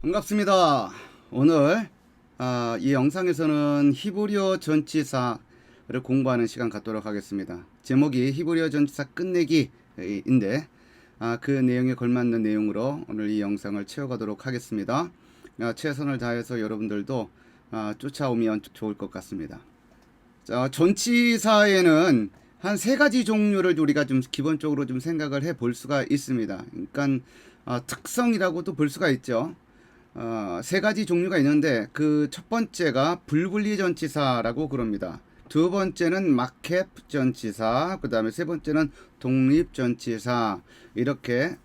반갑습니다. 오늘 이 영상에서는 히브리어 전치사를 공부하는 시간 갖도록 하겠습니다. 제목이 히브리어 전치사 끝내기인데 그 내용에 걸맞는 내용으로 오늘 이 영상을 채워가도록 하겠습니다. 최선을 다해서 여러분들도 쫓아오면 좋을 것 같습니다. 자, 전치사에는 한 세 가지 종류를 우리가 좀 기본적으로 좀 생각을 해 볼 수가 있습니다. 그러니까 특성이라고도 볼 수가 있죠. 세 가지 종류가 있는데 그 첫 번째가 불분리 전치사라고 그럽니다. 두 번째는 마켑 전치사, 그 다음에 세 번째는 독립 전치사, 이렇게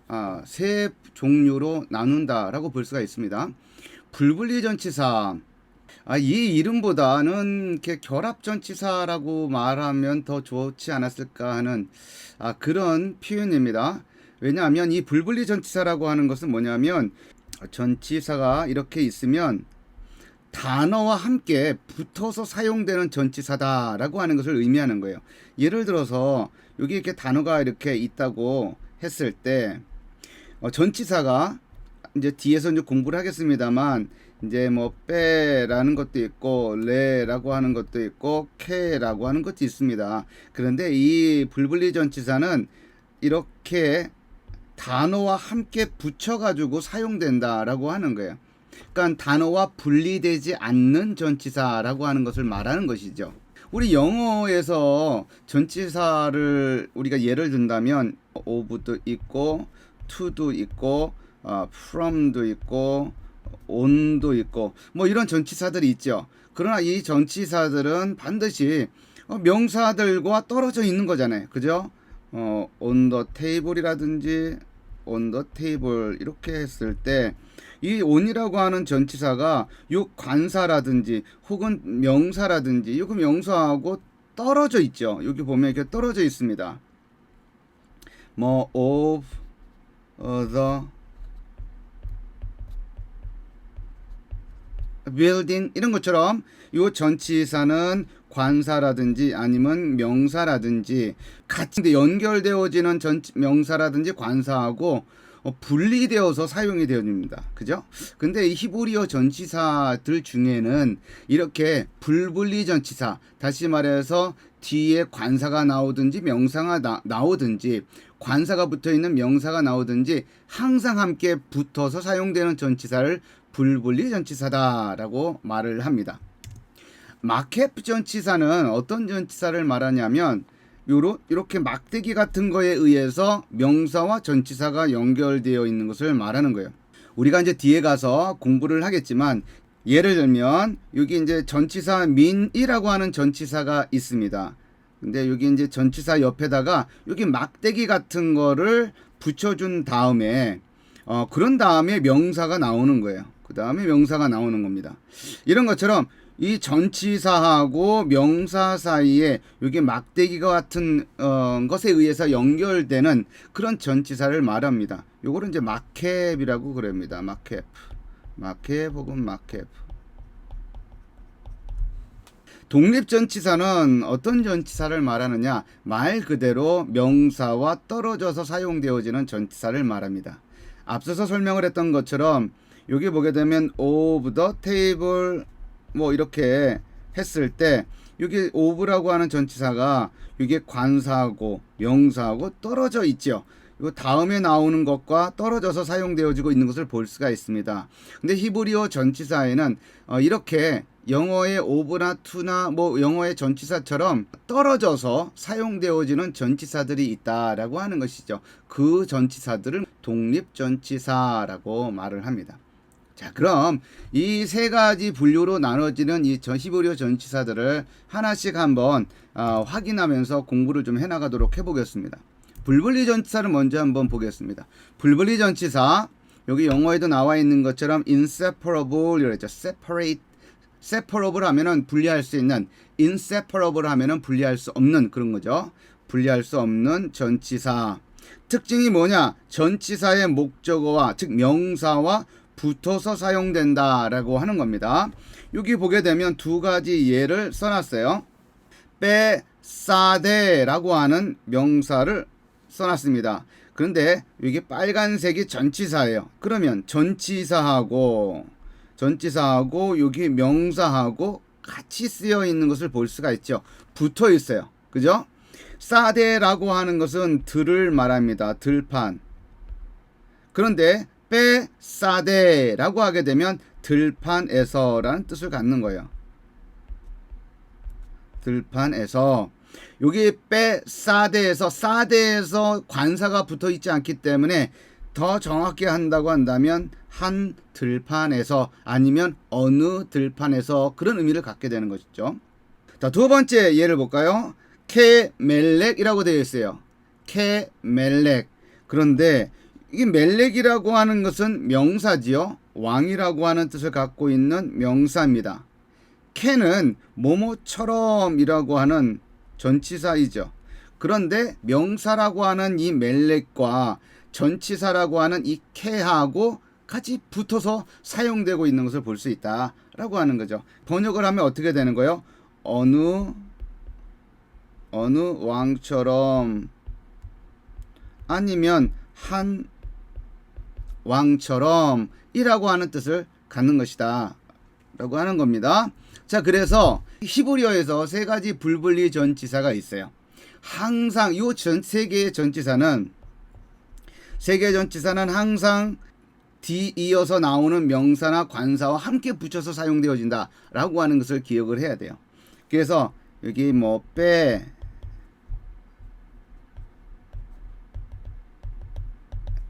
세 종류로 나눈다라고 볼 수가 있습니다. 불분리 전치사, 이 이름보다는 이렇게 결합 전치사라고 말하면 더 좋지 않았을까 하는 그런 표현입니다. 왜냐하면 이 불분리 전치사라고 하는 것은 뭐냐면 전치사가 이렇게 있으면 단어와 함께 붙어서 사용되는 전치사다라고 하는 것을 의미하는 거예요. 예를 들어서 여기 이렇게 단어가 이렇게 있다고 했을 때 전치사가 이제 뒤에서 이제 공부를 하겠습니다만 이제 뭐 빼라는 것도 있고 레라고 하는 것도 있고 케라고 하는 것도 있습니다. 그런데 이 불분리 전치사는 이렇게 단어와 함께 붙여가지고 사용된다라고 하는 거예요. 그러니까 단어와 분리되지 않는 전치사라고 하는 것을 말하는 것이죠. 우리 영어에서 전치사를 우리가 예를 든다면 of도 있고 to도 있고 from도 있고 on도 있고 뭐 이런 전치사들이 있죠. 그러나 이 전치사들은 반드시 명사들과 떨어져 있는 거잖아요. 그죠? on the table이라든지 on the table 이렇게 했을 때 이 on이라고 하는 전치사가 요 관사라든지 혹은 명사라든지 요 명사하고 떨어져 있죠. 여기 보면 이렇게 떨어져 있습니다. 뭐 of the building 이런 것처럼 요 전치사는 관사라든지 아니면 명사라든지 같이 연결되어지는 명사라든지 관사하고 분리되어서 사용이 되어집니다. 그죠? 근데 이 히브리어 전치사들 중에는 이렇게 불분리 전치사, 다시 말해서 뒤에 관사가 나오든지 명사가 나오든지 관사가 붙어있는 명사가 나오든지 항상 함께 붙어서 사용되는 전치사를 불분리 전치사다라고 말을 합니다. 마켑 전치사는 어떤 전치사를 말하냐면 이렇게 막대기 같은 거에 의해서 명사와 전치사가 연결되어 있는 것을 말하는 거예요. 우리가 이제 뒤에 가서 공부를 하겠지만 예를 들면 여기 이제 전치사 민이라고 하는 전치사가 있습니다. 근데 여기 이제 전치사 옆에다가 여기 막대기 같은 거를 붙여준 다음에 그런 다음에 명사가 나오는 거예요. 그 다음에 명사가 나오는 겁니다. 이런 것처럼 이 전치사하고 명사 사이에 여기 막대기가 같은 것에 의해서 연결되는 그런 전치사를 말합니다. 요거를 이제 마켑이라고 그럽니다. 마켑 혹은 마켑. 독립 전치사는 어떤 전치사를 말하느냐? 말 그대로 명사와 떨어져서 사용되어지는 전치사를 말합니다. 앞서서 설명을 했던 것처럼 여기 보게 되면 of the table 뭐 이렇게 했을 때 여기 of라고 하는 전치사가 이게 관사하고 명사하고 떨어져 있죠. 이거 다음에 나오는 것과 떨어져서 사용되어지고 있는 것을 볼 수가 있습니다. 근데 히브리어 전치사에는 이렇게 영어의 of나 to나 뭐 영어의 전치사처럼 떨어져서 사용되어지는 전치사들이 있다라고 하는 것이죠. 그 전치사들을 독립 전치사라고 말을 합니다. 자, 그럼 이 세 가지 분류로 나눠지는 이 히브리어 전치사들을 하나씩 한번 확인하면서 공부를 좀 해나가도록 해보겠습니다. 불분리 전치사를 먼저 한번 보겠습니다. 불분리 전치사, 여기 영어에도 나와 있는 것처럼 inseparable 이랬죠. separable 하면은 분리할 수 있는, inseparable 하면은 분리할 수 없는 그런 거죠. 분리할 수 없는 전치사. 특징이 뭐냐? 전치사의 목적어와 즉 명사와 붙어서 사용된다라고 하는 겁니다. 여기 보게 되면 두 가지 예를 써놨어요. 빼사데라고 하는 명사를 써놨습니다. 그런데 이게 빨간색이 전치사예요. 그러면 전치사하고 여기 명사하고 같이 쓰여 있는 것을 볼 수가 있죠. 붙어 있어요. 그죠? 싸대라고 하는 것은 들을 말합니다. 들판. 그런데 빼 싸대라고 하게 되면 들판에서라는 뜻을 갖는 거예요. 들판에서. 여기 빼 싸대에서 관사가 붙어 있지 않기 때문에 더 정확히 한다고 한다면 한 들판에서 아니면 어느 들판에서 그런 의미를 갖게 되는 것이죠. 자, 두 번째 예를 볼까요? 케멜렉이라고 되어 있어요. 케멜렉. 그런데 이 멜렉이라고 하는 것은 명사지요. 왕이라고 하는 뜻을 갖고 있는 명사입니다. 케는 뭐뭐처럼이라고 하는 전치사이죠. 그런데 명사라고 하는 이 멜렉과 전치사라고 하는 이 케하고 같이 붙어서 사용되고 있는 것을 볼 수 있다라고 하는 거죠. 번역을 하면 어떻게 되는 거예요? 어느 왕처럼 아니면 한 왕처럼 이라고 하는 뜻을 갖는 것이다 라고 하는 겁니다. 자, 그래서 히브리어에서 세 가지 불분리 전치사가 있어요. 항상 이 세 개의 전치사는 항상 뒤 이어서 나오는 명사나 관사와 함께 붙여서 사용되어진다 라고 하는 것을 기억을 해야 돼요. 그래서 여기 뭐 빼,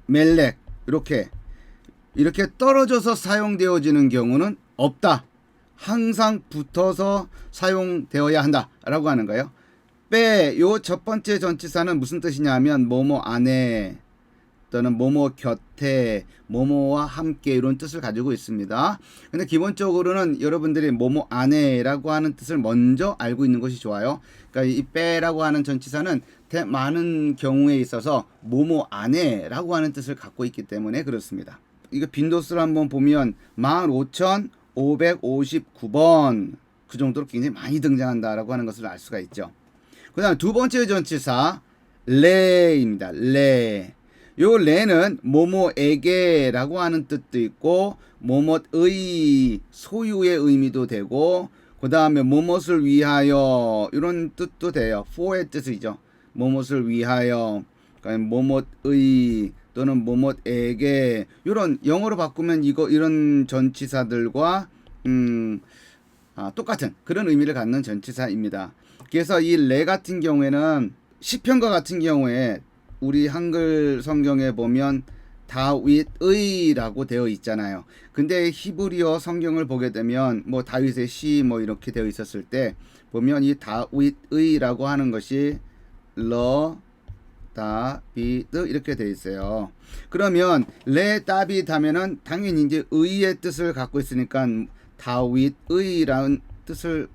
멜렉 이렇게 떨어져서 사용되어지는 경우는 없다. 항상 붙어서 사용되어야 한다 라고 하는 거예요. 빼, 요 첫 번째 전치사는 무슨 뜻이냐면 뭐뭐 안에 또는 뭐뭐 곁에, 뭐뭐와 함께 이런 뜻을 가지고 있습니다. 근데 기본적으로는 여러분들이 뭐뭐 안에라고 하는 뜻을 먼저 알고 있는 것이 좋아요. 그러니까 이 빼라고 하는 전치사는 많은 경우에 있어서 뭐뭐 안에라고 하는 뜻을 갖고 있기 때문에 그렇습니다. 이거 빈도수를 한번 보면 15,559번 그 정도로 굉장히 많이 등장한다라고 하는 것을 알 수가 있죠. 그 다음 두 번째 전치사 레입니다. 레. 요 레는 뭐뭐에게라고 하는 뜻도 있고 뭐뭇의 소유의 의미도 되고 그 다음에 뭐뭇을 위하여 이런 뜻도 돼요. for의 뜻이죠. 뭐뭇을 위하여 그러니까 뭐뭇의 또는 뭐뭇에게 이런 영어로 바꾸면 이런 전치사들과 똑같은 그런 의미를 갖는 전치사입니다. 그래서 이 레 같은 경우에는 시편과 같은 경우에 우리 한글 성경에 보면 다윗의라고 되어 있잖아요. 근데 히브리어 성경을 보게 되면 뭐 다윗의 시 뭐 이렇게 되어 있었을 때 보면 이 다윗의라고 하는 것이 다비드 이렇게 되어 있어요. 그러면 레 다비드 하면은 당연히 이제 의의 뜻을 갖고 있으니까 다윗의라는 뜻을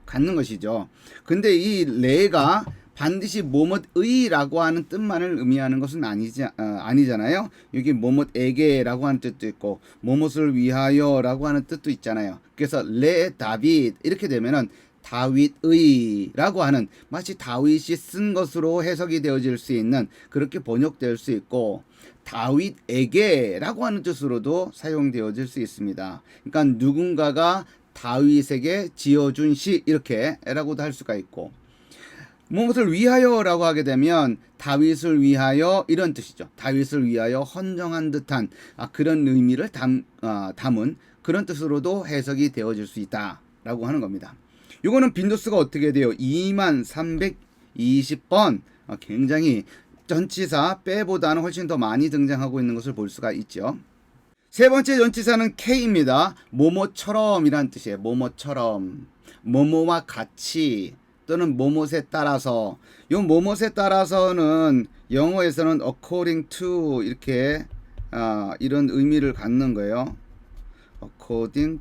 갖는 것이죠. 근데 이 레가 반드시 뭐뭇의라고 하는 뜻만을 의미하는 것은 아니잖아요. 여기 뭐뭇에게라고 하는 뜻도 있고 뭐뭇을 위하여라고 하는 뜻도 있잖아요. 그래서 레 다윗 이렇게 되면은 다윗의라고 하는 마치 다윗이 쓴 것으로 해석이 되어질 수 있는 그렇게 번역될 수 있고 다윗에게라고 하는 뜻으로도 사용되어질 수 있습니다. 그러니까 누군가가 다윗에게 지어준 시 이렇게라고도 할 수가 있고 무엇을 위하여라고 하게 되면 다윗을 위하여 이런 뜻이죠. 다윗을 위하여 헌정한 듯한 그런 의미를 담은 그런 뜻으로도 해석이 되어질 수 있다라고 하는 겁니다. 이거는 빈도수가 어떻게 돼요? 2320번 굉장히 전치사 빼보다는 훨씬 더 많이 등장하고 있는 것을 볼 수가 있죠. 세 번째 전치사는 K입니다. 뭐뭐처럼이란 뜻이에요. 뭐뭐처럼 뭐뭐와 같이 또는 뭐뭇에 따라서 이 뭐뭇에 따라서는 영어에서는 according to 이렇게 이런 의미를 갖는 거예요. according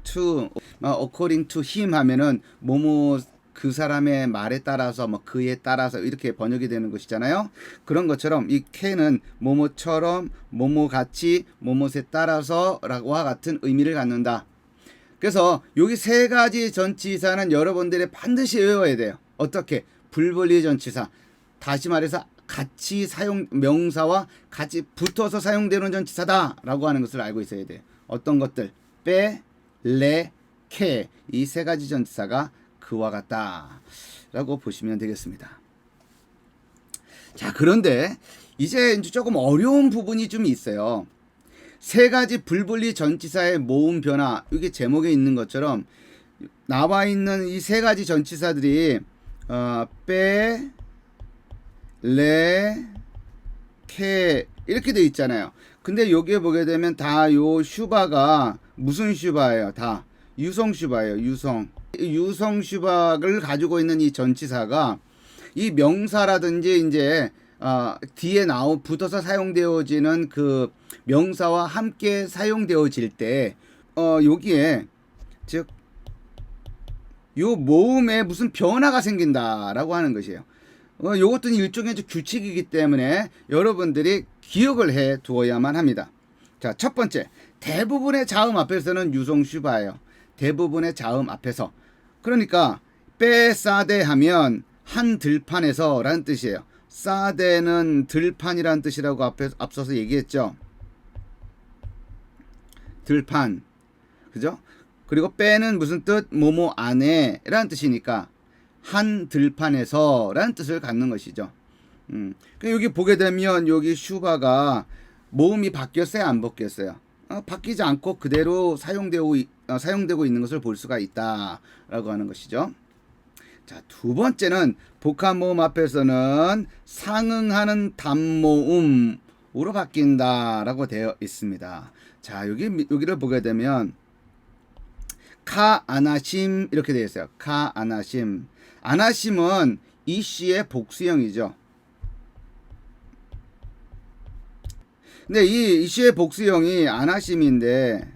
to him 하면은 뭐뭐 그 사람의 말에 따라서 뭐 그에 따라서 이렇게 번역이 되는 것이잖아요. 그런 것처럼 이 K는 뭐뭐처럼 뭐뭐같이 뭐뭇에 따라서라고와 같은 의미를 갖는다. 그래서 여기 세 가지 전치사는 여러분들이 반드시 외워야 돼요. 어떻게? 불분리 전치사. 다시 말해서 같이 명사와 같이 붙어서 사용되는 전치사다라고 하는 것을 알고 있어야 돼요. 어떤 것들? 빼, 레, 케. 이 세 가지 전치사가 그와 같다라고 보시면 되겠습니다. 자, 그런데 이제 조금 어려운 부분이 좀 있어요. 세 가지 불분리 전치사의 모음 변화, 이게 제목에 있는 것처럼 나와 있는 이 세 가지 전치사들이 빼, 레, 케 이렇게 돼 있잖아요. 근데 여기에 보게 되면 다 요 슈바가 무슨 슈바예요? 다 유성 슈바예요. 유성 슈바를 가지고 있는 이 전치사가 이 명사라든지 이제 뒤에 붙어서 사용되어지는 그 명사와 함께 사용되어질 때 여기에 즉 요 모음에 무슨 변화가 생긴다라고 하는 것이에요. 요것도 일종의 규칙이기 때문에 여러분들이 기억을 해 두어야만 합니다. 자, 첫 번째, 대부분의 자음 앞에서는 유성 슈바예요. 대부분의 자음 앞에서. 그러니까 빼싸대 하면 한 들판에서 라는 뜻이에요. 싸대는 들판이라는 뜻이라고 앞서서 얘기했죠. 들판. 그죠? 그리고 빼는 무슨 뜻? 뭐뭐 안에 라는 뜻이니까 한 들판에서 라는 뜻을 갖는 것이죠. 여기 보게 되면 여기 슈바가 모음이 바뀌었어요? 안 바뀌었어요? 바뀌지 않고 그대로 사용되고 있는 것을 볼 수가 있다라고 하는 것이죠. 자, 두 번째는 복합 모음 앞에서는 상응하는 단모음으로 바뀐다라고 되어 있습니다. 자, 여기를 보게 되면 카 아나심 이렇게 되어 있어요. 카 아나심. 아나심은 이씨의 복수형이죠. 근데 이 이씨의 복수형이 아나심인데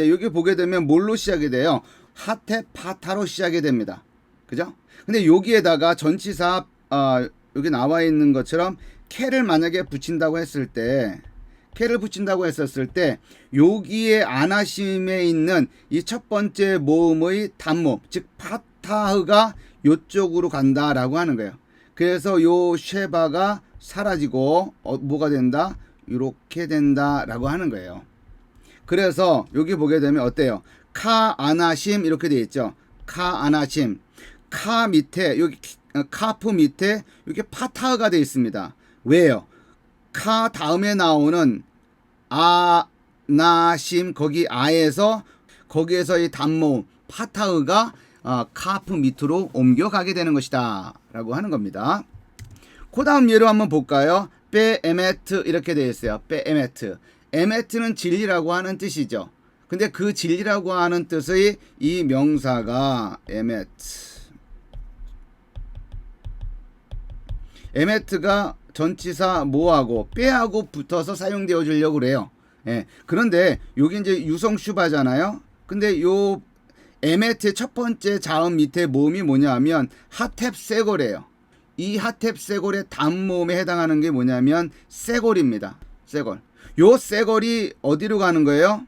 여기 보게 되면 뭘로 시작이 돼요? 하테 파타로 시작이 됩니다. 그죠? 근데 여기에다가 전치사 여기 나와 있는 것처럼 캐를 만약에 붙인다고 했을 때 여기에 아나심에 있는 이 첫 번째 모음의 단모 즉 파타흐가 요쪽으로 간다라고 하는 거예요. 그래서 요 쉐바가 사라지고 뭐가 된다? 이렇게 된다라고 하는 거예요. 그래서 여기 보게 되면 어때요? 카 아나심 이렇게 되어 있죠. 카 아나심. 카 밑에 여기 카프 밑에 이렇게 파타흐가 되어 있습니다. 왜요? 카 다음에 나오는 아나심 거기에서 이 단모음 파타흐가 카프 밑으로 옮겨가게 되는 것이다 라고 하는 겁니다. 그 다음 예로 한번 볼까요? 빼 에메트 이렇게 되어 있어요. 빼 에메트. 에메트는 진리라고 하는 뜻이죠. 근데 그 진리라고 하는 뜻의 이 명사가 에메트가 전치사 뭐하고 빼하고 붙어서 사용되어 주려고 그래요. 예. 그런데 여기 이제 유성 슈바잖아요. 근데 요 에메트의 첫 번째 자음 밑에 모음이 뭐냐 하면 하탭 세골이에요. 이 하탭 세골의 단모음에 해당하는 게 뭐냐면 세골입니다. 세골. 요 세골이 어디로 가는 거예요?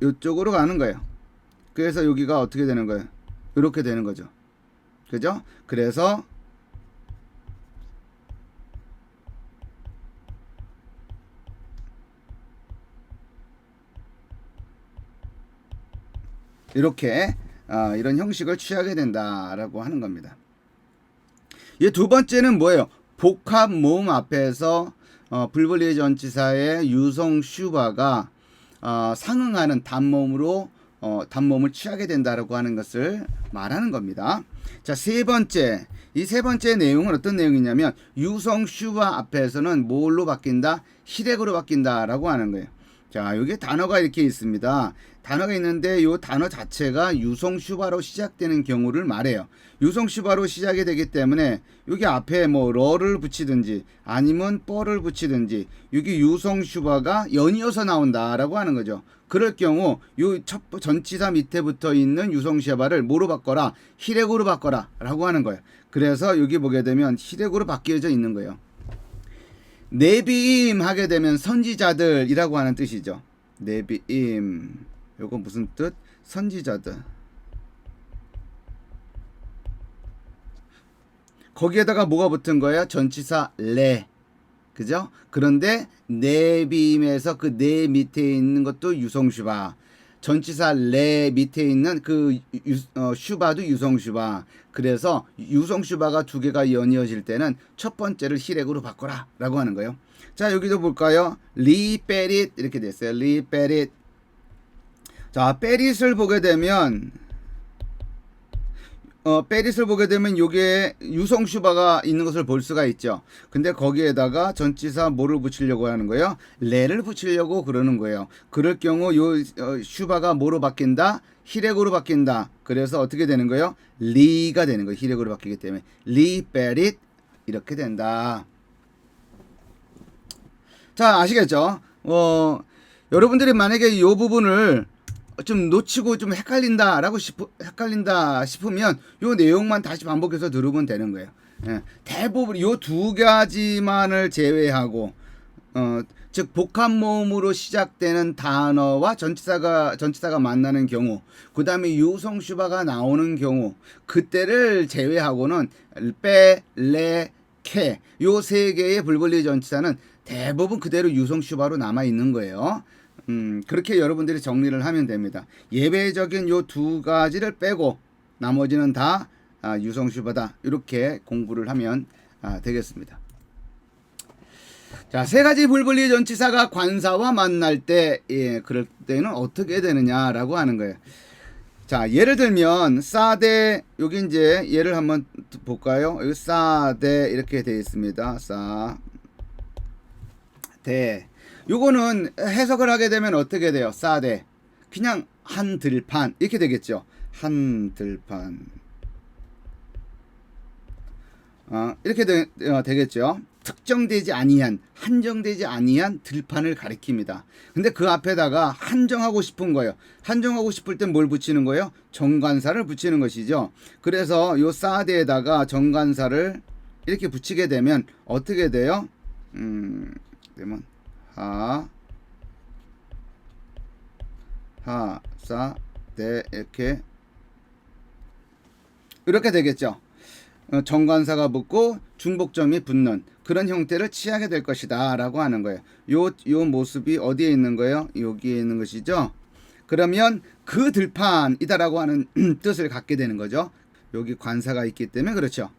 이쪽으로 가는 거예요. 그래서 여기가 어떻게 되는 거예요? 이렇게 되는 거죠. 그죠? 그래서 이렇게 이런 형식을 취하게 된다라고 하는 겁니다. 이 두 번째는 뭐예요? 복합 모음 앞에서 불분리 전치사의 유성 슈바가 상응하는 단모음을 취하게 된다라고 하는 것을 말하는 겁니다. 자, 이 세 번째 내용은 어떤 내용이냐면 유성 슈바 앞에서는 뭘로 바뀐다? 히렉으로 바뀐다라고 하는 거예요. 자, 여기 단어가 이렇게 있습니다. 단어가 있는데 이 단어 자체가 유성 슈바로 시작되는 경우를 말해요. 유성 슈바로 시작이 되기 때문에 여기 앞에 뭐 러를 붙이든지 아니면 뻘을 붙이든지 여기 유성 슈바가 연이어서 나온다라고 하는 거죠. 그럴 경우 이 전치사 밑에 붙어 있는 유성 슈바를 뭐로 바꿔라? 히렉으로 바꿔라 라고 하는 거예요. 그래서 여기 보게 되면 히렉으로 바뀌어져 있는 거예요. 네비임 하게 되면 선지자들이라고 하는 뜻이죠. 네비임 요거 무슨 뜻? 선지자들. 거기에다가 뭐가 붙은 거예요? 전치사 레. 그죠? 그런데 내빔에서 그 내 밑에 있는 것도 유성슈바. 전치사 레 밑에 있는 그 슈바도 유성슈바. 그래서 유성슈바가 두 개가 연이어질 때는 첫 번째를 히렉으로 바꿔라 라고 하는 거예요. 자, 여기도 볼까요? 리페릿 이렇게 됐어요. 리페릿. 자, 페릿을 보게 되면 페릿을 보게 되면 요게 유성슈바가 있는 것을 볼 수가 있죠. 근데 거기에다가 전치사 뭐를 붙이려고 하는 거예요? 레를 붙이려고 그러는 거예요. 그럴 경우 요 슈바가 뭐로 바뀐다? 히렉으로 바뀐다. 그래서 어떻게 되는 거예요? 리가 되는 거예요. 히렉으로 바뀌기 때문에 리 페릿 이렇게 된다. 자, 아시겠죠? 여러분들이 만약에 이 부분을 좀 놓치고 좀 헷갈린다 싶으면 요 내용만 다시 반복해서 들으면 되는 거예요. 예, 대부분 요 두 가지만을 제외하고 즉 복합 모음으로 시작되는 단어와 전치사가 만나는 경우, 그 다음에 유성슈바가 나오는 경우, 그때를 제외하고는 빼, 레, 케 요 세 개의 불분리 전치사는 대부분 그대로 유성슈바로 남아 있는 거예요. 그렇게 여러분들이 정리를 하면 됩니다. 예외적인 요 두 가지를 빼고 나머지는 다 유성슈바다. 이렇게 공부를 하면 되겠습니다. 자, 세 가지 불분리 전치사가 관사와 만날 때, 그럴 때는 어떻게 되느냐라고 하는 거예요. 자, 예를 들면 사대, 여기 이제 예를 한번 볼까요? 여기 사대 이렇게 되어 있습니다. 사대. 요거는 해석을 하게 되면 어떻게 돼요? 사대. 그냥 한 들판 이렇게 되겠죠. 한 들판. 이렇게 되겠죠. 특정되지 아니한, 한정되지 아니한 들판을 가리킵니다. 근데 그 앞에다가 한정하고 싶은 거예요. 한정하고 싶을 땐 뭘 붙이는 거예요? 정관사를 붙이는 것이죠. 그래서 요 사대에다가 정관사를 이렇게 붙이게 되면 어떻게 돼요? 되면 사, 대 이렇게 되겠죠. 정관사가 붙고 중복점이 붙는 그런 형태를 취하게 될 것이다 라고 하는 거예요. 요 모습이 어디에 있는 거예요? 여기에 있는 것이죠. 그러면 그 들판이다 라고 하는 뜻을 갖게 되는 거죠. 여기 관사가 있기 때문에 그렇죠.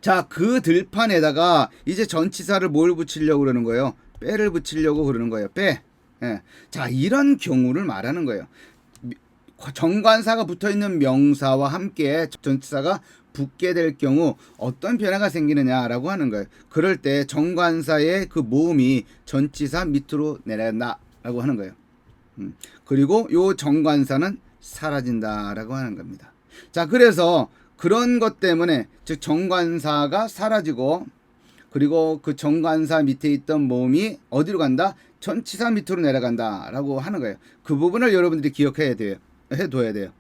자, 그 들판에다가 이제 전치사를 뭘 붙이려고 그러는 거예요? 빼를 붙이려고 그러는 거예요. 빼. 예. 자, 이런 경우를 말하는 거예요. 정관사가 붙어있는 명사와 함께 전치사가 붙게 될 경우 어떤 변화가 생기느냐라고 하는 거예요. 그럴 때 정관사의 그 모음이 전치사 밑으로 내려간다라고 하는 거예요. 그리고 요 정관사는 사라진다라고 하는 겁니다. 자, 그래서 그런 것 때문에 즉 정관사가 사라지고 그리고 그 정관사 밑에 있던 모음이 어디로 간다? 전치사 밑으로 내려간다 라고 하는 거예요. 그 부분을 여러분들이 기억해야 돼요. 해둬야 돼요.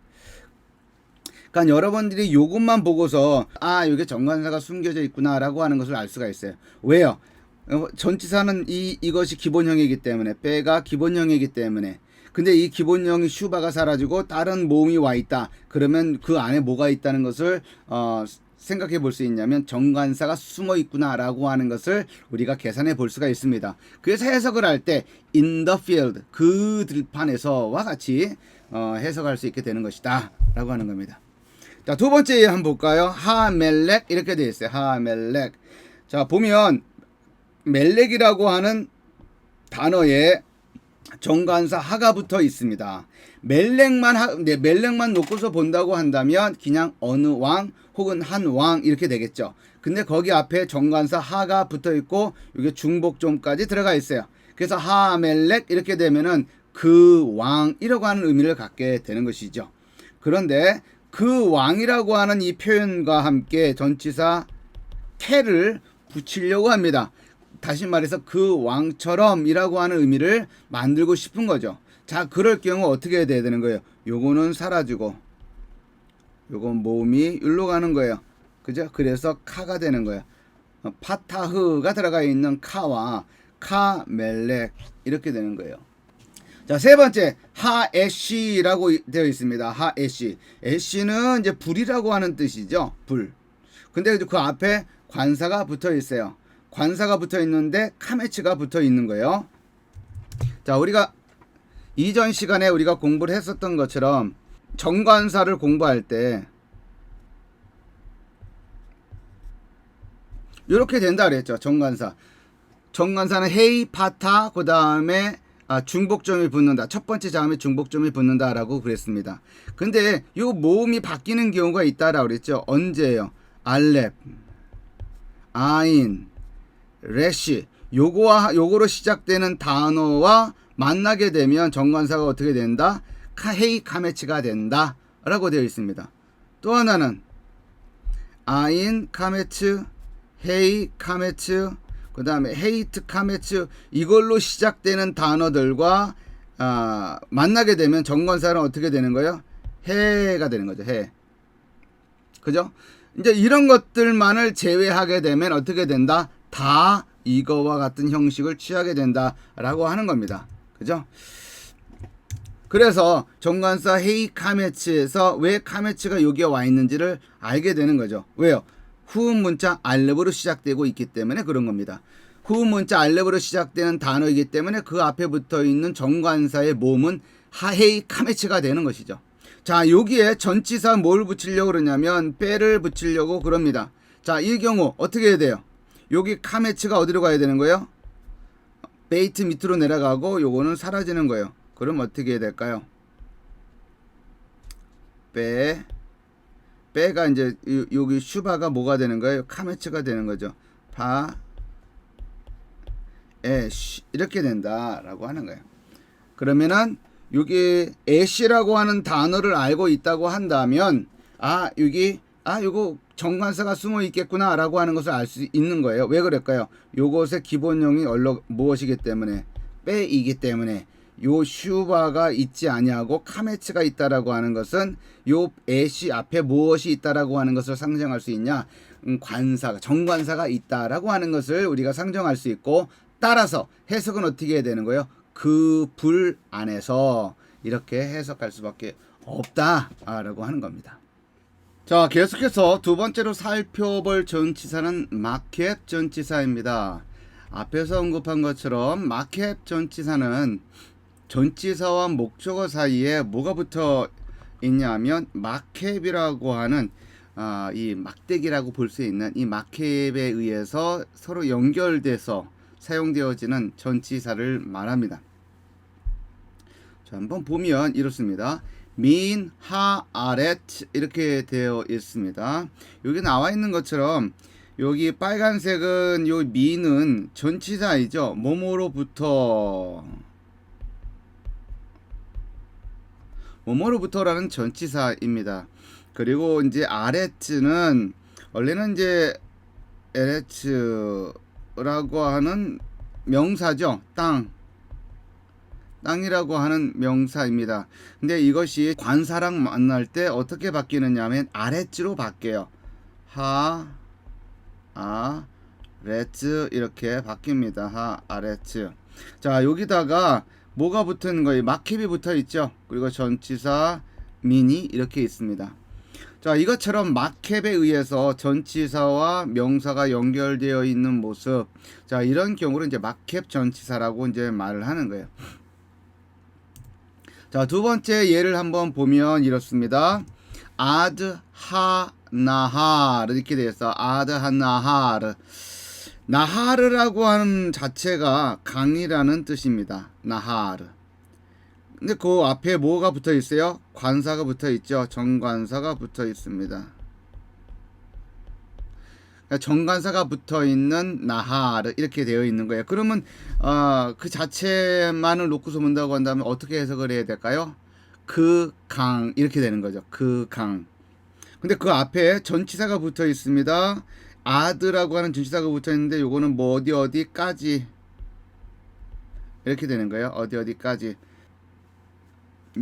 그러니까 여러분들이 요것만 보고서 이게 정관사가 숨겨져 있구나 라고 하는 것을 알 수가 있어요. 왜요? 전치사는 이것이 기본형이기 때문에, 빼가 기본형이기 때문에. 근데 이 기본형이 슈바가 사라지고 다른 모음이 와 있다. 그러면 그 안에 뭐가 있다는 것을 생각해 볼 수 있냐면 정관사가 숨어 있구나 라고 하는 것을 우리가 계산해 볼 수가 있습니다. 그래서 해석을 할 때 in the field, 그 들판에서와 같이 해석할 수 있게 되는 것이다 라고 하는 겁니다. 자, 두 번째 한번 볼까요? 하멜렉 이렇게 되어 있어요. 하멜렉. 자, 보면 멜렉이라고 하는 단어에 정관사 하가 붙어 있습니다. 멜렉만 놓고서 본다고 한다면 그냥 어느 왕 혹은 한 왕 이렇게 되겠죠. 근데 거기 앞에 정관사 하가 붙어 있고 이게 중복점까지 들어가 있어요. 그래서 하멜렉 이렇게 되면은 그 왕이라고 하는 의미를 갖게 되는 것이죠. 그런데 그 왕이라고 하는 이 표현과 함께 전치사 캐를 붙이려고 합니다. 다시 말해서 그 왕처럼 이라고 하는 의미를 만들고 싶은 거죠. 자, 그럴 경우 어떻게 해야 되는 거예요? 요거는 사라지고 요건 모음이 일로 가는 거예요. 그죠? 그래서 카가 되는 거예요. 파타흐가 들어가 있는 카와 카멜렉 이렇게 되는 거예요. 자, 세 번째 하애쉬라고 되어 있습니다. 하애쉬. 애쉬는 이제 불이라고 하는 뜻이죠. 불. 근데 그 앞에 관사가 붙어 있어요. 관사가 붙어 있는데 카메츠가 붙어 있는 거예요. 자, 우리가 이전 시간에 우리가 공부를 했었던 것처럼 정관사를 공부할 때 이렇게 된다 그랬죠. 정관사. 정관사는 헤이, 파타, 그 다음에 중복점이 붙는다. 첫 번째 자음에 중복점이 붙는다라고 그랬습니다. 근데 이 모음이 바뀌는 경우가 있다라고 그랬죠. 언제예요? 알렙, 아인, 레시. 요거로 시작되는 단어와 만나게 되면 정관사가 어떻게 된다? 헤이, 카메츠가 된다. 라고 되어 있습니다. 또 하나는 아인, 카메츠, 헤이, 카메츠, 그 다음에 헤이트, 카메츠, 이걸로 시작되는 단어들과 만나게 되면 정관사는 어떻게 되는 거예요? 해가 되는 거죠. 해. 그죠? 이제 이런 것들만을 제외하게 되면 어떻게 된다? 다 이거와 같은 형식을 취하게 된다라고 하는 겁니다. 그죠? 그래서 정관사 헤이, 카메츠에서 왜 카메츠가 여기에 와 있는지를 알게 되는 거죠. 왜요? 후음 문자 알렙으로 시작되고 있기 때문에 그런 겁니다. 후음 문자 알렙으로 시작되는 단어이기 때문에 그 앞에 붙어 있는 정관사의 모음은 하헤이, 카메츠가 되는 것이죠. 자, 여기에 전치사 뭘 붙이려고 그러냐면 빼를 붙이려고 그럽니다. 자, 이 경우 어떻게 해야 돼요? 여기 카메츠가 어디로 가야 되는 거예요? 베이트 밑으로 내려가고 요거는 사라지는 거예요. 그럼 어떻게 해야 될까요? 빼가 이제 여기 슈바가 뭐가 되는 거예요? 카메츠가 되는 거죠. 이렇게 된다라고 하는 거예요. 그러면은 여기 애쉬라고 하는 단어를 알고 있다고 한다면 요거 정관사가 숨어 있겠구나라고 하는 것을 알 수 있는 거예요. 왜 그럴까요? 요것의 기본형이 무엇이기 때문에 빼이기 때문에 요 슈바가 있지 아니하고 카메츠가 있다라고 하는 것은 요 애쉬 앞에 무엇이 있다라고 하는 것을 상정할 수 있냐? 정관사가 있다라고 하는 것을 우리가 상정할 수 있고, 따라서 해석은 어떻게 해야 되는 거예요? 그 불 안에서 이렇게 해석할 수밖에 없다라고 하는 겁니다. 자, 계속해서 두 번째로 살펴볼 전치사는 마케 전치사입니다. 앞에서 언급한 것처럼 마케 전치사는 전치사와 목적어 사이에 뭐가 붙어 있냐면 마케이라고 하는 이 막대기라고 볼 수 있는 이 마케에 의해서 서로 연결돼서 사용되어지는 전치사를 말합니다. 자, 한번 보면 이렇습니다. 민, 하, 아렛 이렇게 되어 있습니다. 여기 나와 있는 것처럼 여기 빨간색은 요 민은 전치사이죠. 뭐뭐로부터라는 전치사입니다. 그리고 이제 아레츠는 원래는 이제 에레츠라고 하는 명사죠. 땅이라고 하는 명사입니다. 근데 이것이 관사랑 만날 때 어떻게 바뀌느냐 하면 아레츠로 바뀌어요. 레츠 이렇게 바뀝니다. 아레츠. 자, 여기다가 뭐가 붙은 거예요? 마케비 붙어 있죠. 그리고 전치사 민이 이렇게 있습니다. 자, 이것처럼 마케에 의해서 전치사와 명사가 연결되어 있는 모습. 자, 이런 경우를 이제 마케 전치사라고 이제 말을 하는 거예요. 자, 두 번째 예를 한번 보면 이렇습니다. 아드 하 나하르 이렇게 되어 있어. 아드 하 나하르. 나하르라고 하는 자체가 강이라는 뜻입니다. 나하르. 근데 그 앞에 뭐가 붙어 있어요? 관사가 붙어 있죠. 정관사가 붙어 있습니다. 정관사가 붙어 있는 나하르 이렇게 되어 있는 거예요. 그러면 그 자체만을 놓고서 본다고 한다면 어떻게 해석을 해야 될까요? 그 강 이렇게 되는 거죠. 그 강. 근데 그 앞에 전치사가 붙어 있습니다. 아드라고 하는 전치사가 붙어 있는데 요거는 뭐 어디까지 이렇게 되는 거예요. 어디까지.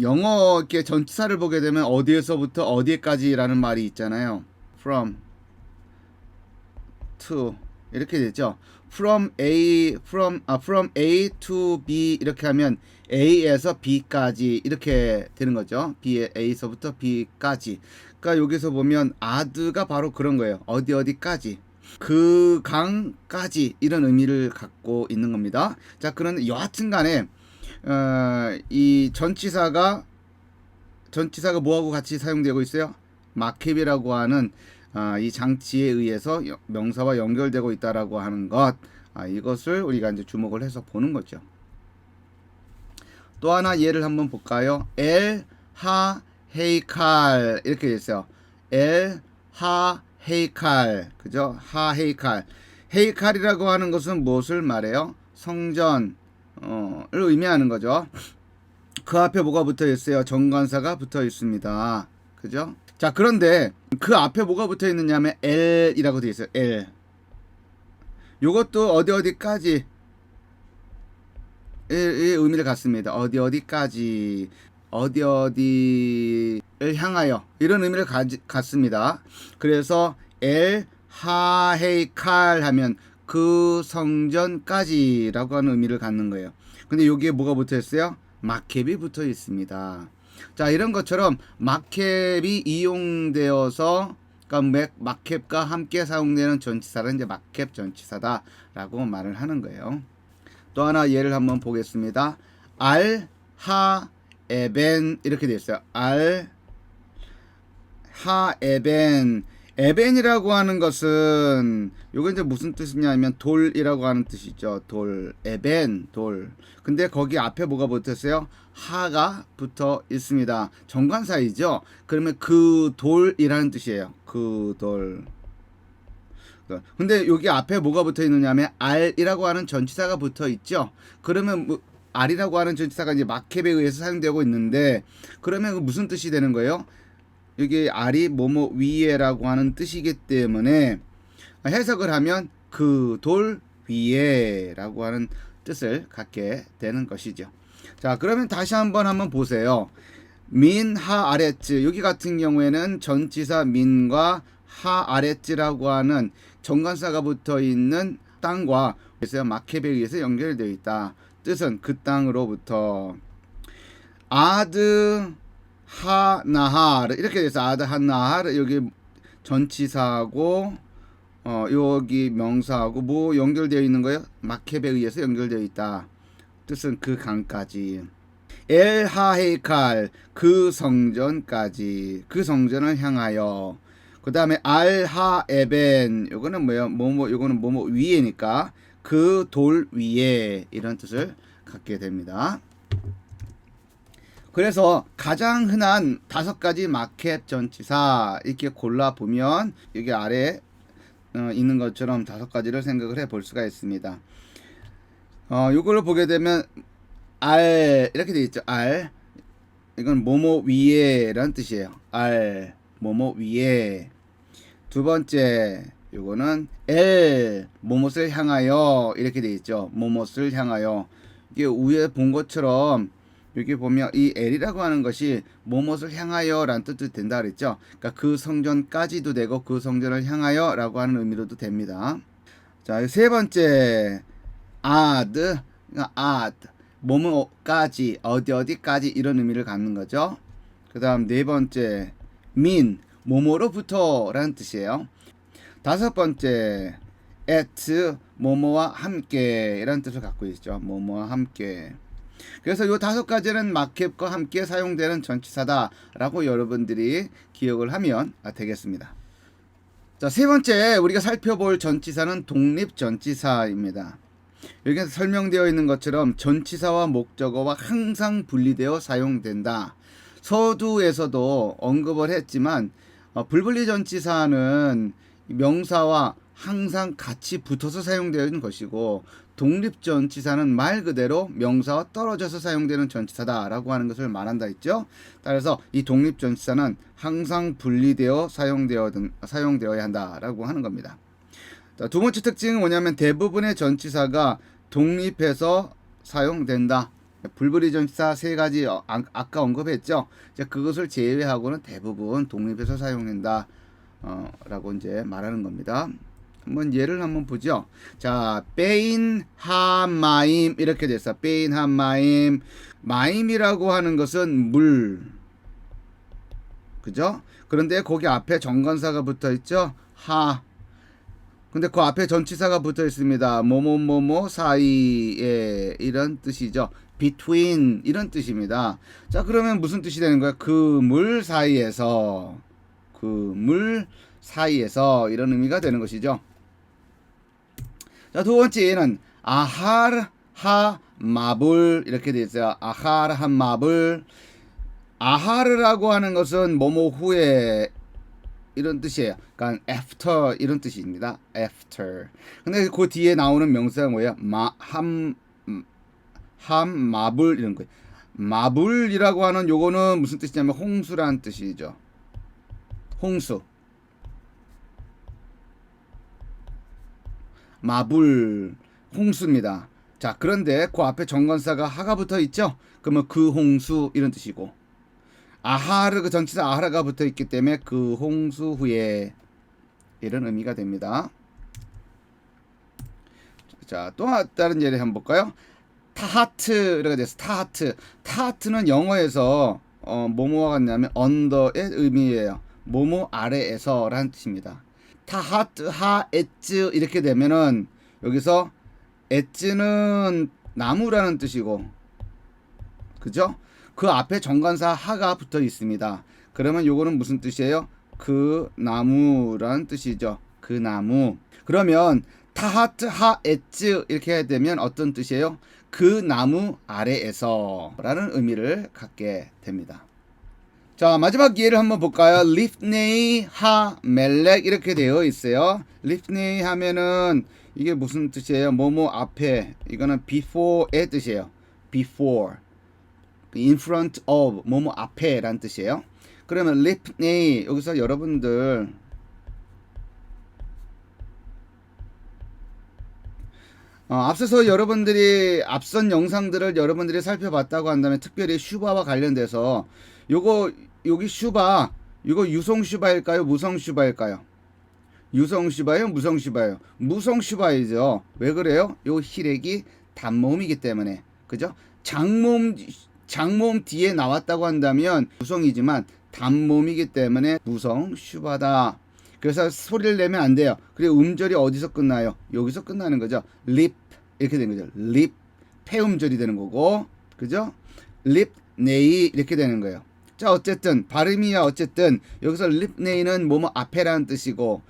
영어 이렇게 전치사를 보게 되면 어디에서부터 어디까지라는 말이 있잖아요. from to 이렇게 되죠. from A to B 이렇게 하면 A에서 B까지 이렇게 되는 거죠. A에서부터 B까지. 그러니까 여기서 보면 ad가 바로 그런 거예요. 어디까지. 그 강까지 이런 의미를 갖고 있는 겁니다. 자, 그런데 여하튼 간에 이 전치사가 뭐하고 같이 사용되고 있어요? 마켑이라고 하는 이 장치에 의해서 명사와 연결되고 있다라고 하는 것, 이것을 우리가 이제 주목을 해서 보는 거죠. 또 하나 예를 한번 볼까요? 엘 하 헤이칼 이렇게 돼 있어요. 엘 하 헤이칼, 그죠? 하 헤이칼. 헤이칼이라고 하는 것은 무엇을 말해요? 성전을 의미하는 거죠. 그 앞에 뭐가 붙어 있어요? 정관사가 붙어 있습니다. 그죠? 자, 그런데 그 앞에 뭐가 붙어 있느냐면 L이라고 되어 있어요. L. 요것도 어디까지 의 의미를 갖습니다. 어디까지, 어디를 향하여 이런 의미를 갖습니다. 그래서 엘 하헤이칼 하면 그 성전까지라고 하는 의미를 갖는 거예요. 근데 여기에 뭐가 붙어 있어요? 마켑이 붙어 있습니다. 자, 이런 것처럼 마켑이 이용되어서, 그러니까 마켑과 함께 사용되는 전치사는 이제 마켑 전치사다라고 말을 하는 거예요. 또 하나 예를 한번 보겠습니다. 알 하 에벤 이렇게 되어 있어요. 알 하 에벤. 에벤이라고 하는 것은 요게 이제 무슨 뜻이냐면 돌이라고 하는 뜻이죠. 돌. 에벤, 돌. 근데 거기 앞에 뭐가 붙었어요? 하가 붙어 있습니다. 정관사이죠. 그러면 그 돌이라는 뜻이에요. 그 돌. 근데 여기 앞에 뭐가 붙어 있느냐면 알이라고 하는 전치사가 붙어 있죠. 그러면 뭐 알이라고 하는 전치사가 이제 마켑에 의해서 사용되고 있는데, 그러면 무슨 뜻이 되는 거예요? 여기 알이 뭐뭐 위에라고 하는 뜻이기 때문에 해석을 하면 그 돌 위에라고 하는 뜻을 갖게 되는 것이죠. 자, 그러면 다시 한번 보세요. 민, 하, 아레츠. 여기 같은 경우에는 전치사 민과 하, 아레츠라고 하는 정관사가 붙어 있는 땅과 그래서 마켑에 의해서 연결되어 있다. 뜻은 그 땅으로부터. 아드 하 나하르 이렇게 돼서 아드 하 나하르, 여기 전치사하고 여기 명사하고 뭐 연결되어 있는 거예요? 마켑에 의해서 연결되어 있다. 뜻은 그 강까지. 엘 하헤이칼, 그 성전까지, 그 성전을 향하여. 그 다음에 알 하 에벤, 요거는 뭐예요? 요거는 뭐뭐 위에니까 그 돌 위에, 이런 뜻을 갖게 됩니다. 그래서 가장 흔한 5가지 마켑 전치사 이렇게 골라 보면 여기 아래 있는 것처럼 5가지를 생각을 해 볼 수가 있습니다. 요걸로 보게 되면 알 이렇게 되어 있죠. 알, 이건 뭐뭐 위에라는 뜻이에요. 알, 뭐뭐 위에. 두 번째, 요거는 엘, 뭐뭇을 향하여 이렇게 되어 있죠. 뭐뭇을 향하여. 이게 위에 본 것처럼 여기 보면 이 L이라고 하는 것이 뭐뭇을 향하여 라는 뜻도 된다 그랬죠. 그러니까 그 성전까지도 되고 그 성전을 향하여 라고 하는 의미로도 됩니다. 자, 세 번째 ad, ad, 뭐뭐까지, 어디까지 이런 의미를 갖는 거죠. 그 다음 네 번째 min, 뭐뭐로부터 라는 뜻이에요. 다섯 번째 at, 뭐뭐와 함께 이라는 뜻을 갖고 있죠. 뭐뭐와 함께. 그래서 이 5가지는 마켑과 함께 사용되는 전치사다라고 여러분들이 기억을 하면 되겠습니다. 자, 세 번째 우리가 살펴볼 전치사는 독립전치사입니다. 여기서 설명되어 있는 것처럼 전치사와 목적어와 항상 분리되어 사용된다. 서두에서도 언급을 했지만 불분리 전치사는 명사와 항상 같이 붙어서 사용되는 것이고, 독립전치사는 말 그대로 명사와 떨어져서 사용되는 전치사다라고 하는 것을 말한다 했죠. 따라서 이 독립전치사는 항상 분리되어 사용되어야 한다라고 하는 겁니다. 자, 두 번째 특징은 뭐냐면 대부분의 전치사가 독립해서 사용된다. 불분리 전치사 3가지 아까 언급했죠. 그것을 제외하고는 대부분 독립해서 사용된다 라고 이제 말하는 겁니다. 한번 예를 한번 보죠. 자, 베인 하마임 이렇게 됐어. 베인 하마임. 마임이라고 하는 것은 물. 그죠? 그런데 거기 앞에 정관사가 붙어 있죠. 하. 근데 그 앞에 전치사가 붙어 있습니다. 뭐뭐뭐뭐 사이에 이런 뜻이죠. between 이런 뜻입니다. 자, 그러면 무슨 뜻이 되는 거야? 그 물 사이에서. 그 물 사이에서 이런 의미가 되는 것이죠. 자, 두 번째는 아하르 하 마불 이렇게 되어 있어요. 아하르 하 마불. 아하르라고 하는 것은 뭐뭐 후에 이런 뜻이에요. 그러니까 after 이런 뜻입니다. after. 근데 그 뒤에 나오는 명사가 뭐예요? 함 마불 이런 거예요. 마불이라고 하는 요거는 무슨 뜻이냐면 홍수라는 뜻이죠. 홍수. 마불 홍수입니다. 자, 그런데 그 앞에 정관사가 하가 붙어 있죠. 그러면 그 홍수 이런 뜻이고, 아하르 그 전치사 아하르가 붙어 있기 때문에 그 홍수 후에 이런 의미가 됩니다. 자, 또 다른 예를 한번 볼까요? 타하트라고 돼서 타하트. 타하트는 영어에서 뭐뭐와 같냐면 언더의 의미예요. 뭐뭐 아래에서라는 뜻입니다. 타하트 하 에츠 이렇게 되면은 여기서 에츠는 나무라는 뜻이고, 그죠? 그 앞에 정관사 하가 붙어 있습니다. 그러면 요거는 무슨 뜻이에요? 그 나무라는 뜻이죠. 그 나무. 그러면 타하트 하 에츠 이렇게 해야 되면 어떤 뜻이에요? 그 나무 아래에서 라는 의미를 갖게 됩니다. 자, 마지막 예를 한번 볼까요? 리프네이 하 멜렉 이렇게 되어 있어요. 리프네이 하면은 이게 무슨 뜻이에요? 뭐뭐 앞에. 이거는 before의 뜻이에요. before. in front of 뭐뭐 앞에 라는 뜻이에요. 그러면 리프네이 여기서 여러분들 앞서서 여러분들이 앞선 영상들을 여러분들이 살펴봤다고 한다면 특별히 슈바와 관련돼서 요거 여기 슈바 이거 유성 슈바일까요? 무성 슈바일까요? 유성 슈바예요? 무성 슈바예요? 무성 슈바이죠. 왜 그래요? 요 히렉이 단모음이기 때문에. 그죠? 장모음 뒤에 나왔다고 한다면 무성이지만 단모음이기 때문에 무성 슈바다. 그래서 소리를 내면 안 돼요. 그리고 음절이 어디서 끝나요? 여기서 끝나는 거죠. 립 이렇게 되는 거죠. 립 폐음절이 되는 거고, 그죠? 립 네이 이렇게 되는 거예요. 자, 어쨌든 발음이야 어쨌든 여기서 립 네이는 뭐뭐 앞에라는 뜻이고,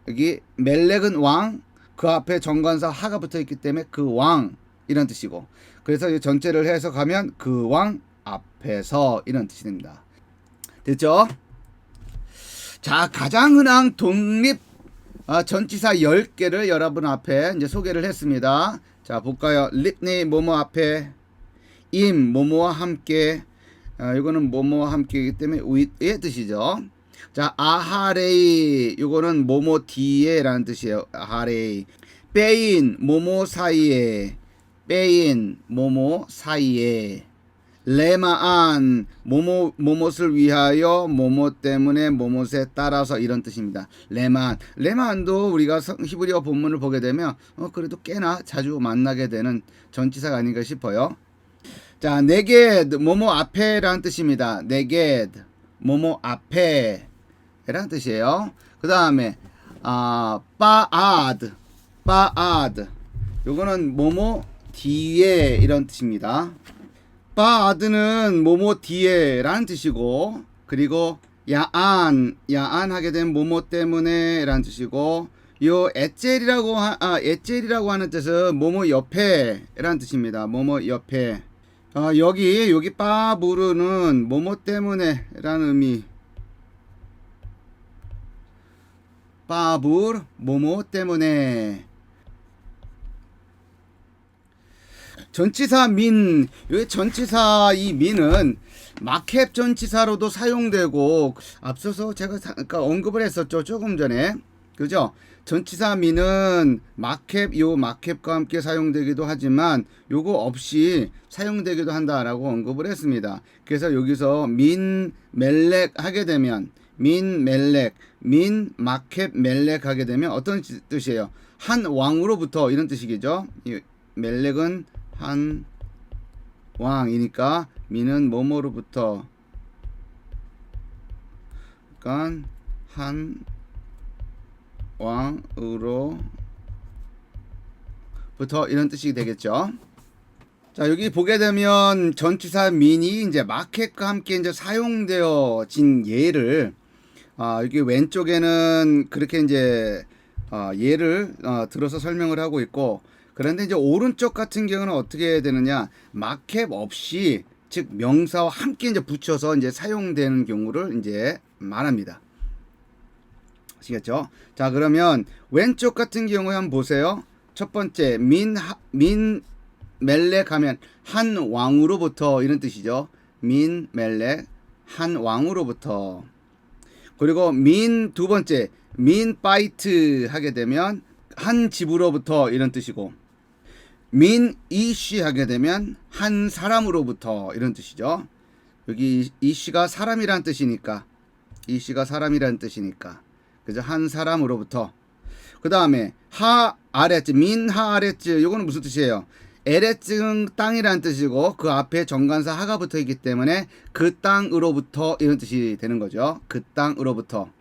여기 멜렉은 왕, 그 앞에 정관사 하가 붙어 있기 때문에 그 왕 이런 뜻이고, 그래서 이 전체를 해석하면 그 왕 앞에서 이런 뜻이 됩니다. 됐죠? 자, 가장 흔한 독립 전치사 10개를 여러분 앞에 이제 소개를 했습니다. 자, 볼까요? 립니 뭐뭐 앞에, 임 뭐뭐와 함께, 이거는 뭐뭐와 함께이기 때문에 with의 뜻이죠. 자, 아하레이 이거는 뭐뭐 뒤에라는 뜻이에요. 아하레이. 빼인 뭐뭐 사이에, 빼인 뭐뭐 사이에. 레마안 뭐뭐를 위하여 뭐뭐 때문에 뭐뭐에 따라서 이런 뜻입니다. 레마안도 우리가 히브리어 본문을 보게 되면 그래도 꽤나 자주 만나게 되는 전치사가 아닌가 싶어요. 자, 네게드 뭐뭐 앞에라는 뜻입니다. 네게드 뭐뭐 앞에라는 뜻이에요. 그 다음에 바아드 요거는 뭐뭐 뒤에 이런 뜻입니다. 바아드는 뭐뭐 뒤에 라는 뜻이고, 그리고 야안 하게 된 뭐뭐 때문에 라는 뜻이고, 요 에젤이라고 하는 뜻은 뭐뭐 옆에 라는 뜻입니다. 뭐뭐 옆에. 여기 바부르는 뭐뭐 때문에 라는 의미. 바불 뭐뭐 때문에. 전치사 민, 이 전치사 이 민은 마켑 전치사로도 사용되고, 앞서서 제가 언급을 했었죠. 조금 전에. 그죠? 전치사 민은 마켑과 함께 사용되기도 하지만 요거 없이 사용되기도 한다라고 언급을 했습니다. 그래서 여기서 민 멜렉 하게 되면 민 멜렉, 민 마켓 멜렉 하게 되면 어떤 뜻이에요? 한 왕으로부터 이런 뜻이겠죠. 이 멜렉은 한 왕이니까 민은 뭐뭐로부터, 그러니까 한 왕으로부터 이런 뜻이 되겠죠. 자, 여기 보게 되면 전치사 민이 이제 마켓과 함께 이제 사용되어진 예를, 여기 왼쪽에는 그렇게 이제 예를 들어서 설명을 하고 있고, 그런데 이제 오른쪽 같은 경우는 어떻게 되느냐, 마켓 없이, 즉 명사와 함께 이제 붙여서 이제 사용되는 경우를 이제 말합니다. 아시겠죠? 자, 그러면 왼쪽 같은 경우에 한번 보세요. 첫 번째 민 멜렉 하면 한 왕으로부터 이런 뜻이죠. 민 멜렉 한 왕으로부터. 그리고 민 두 번째 민 파이트 하게 되면 한 집으로부터 이런 뜻이고, 민 이쉬 하게 되면 한 사람으로부터 이런 뜻이죠. 여기 이쉬가 사람이란 뜻이니까, 이쉬가 사람이란 뜻이니까, 그죠? 한 사람으로부터. 그 다음에 하 아레츠, 민 하 아레츠, 요거는 무슨 뜻이에요? 에레츠는 땅이란 뜻이고 그 앞에 정관사 하가 붙어 있기 때문에 그 땅으로부터 이런 뜻이 되는 거죠. 그 땅으로부터.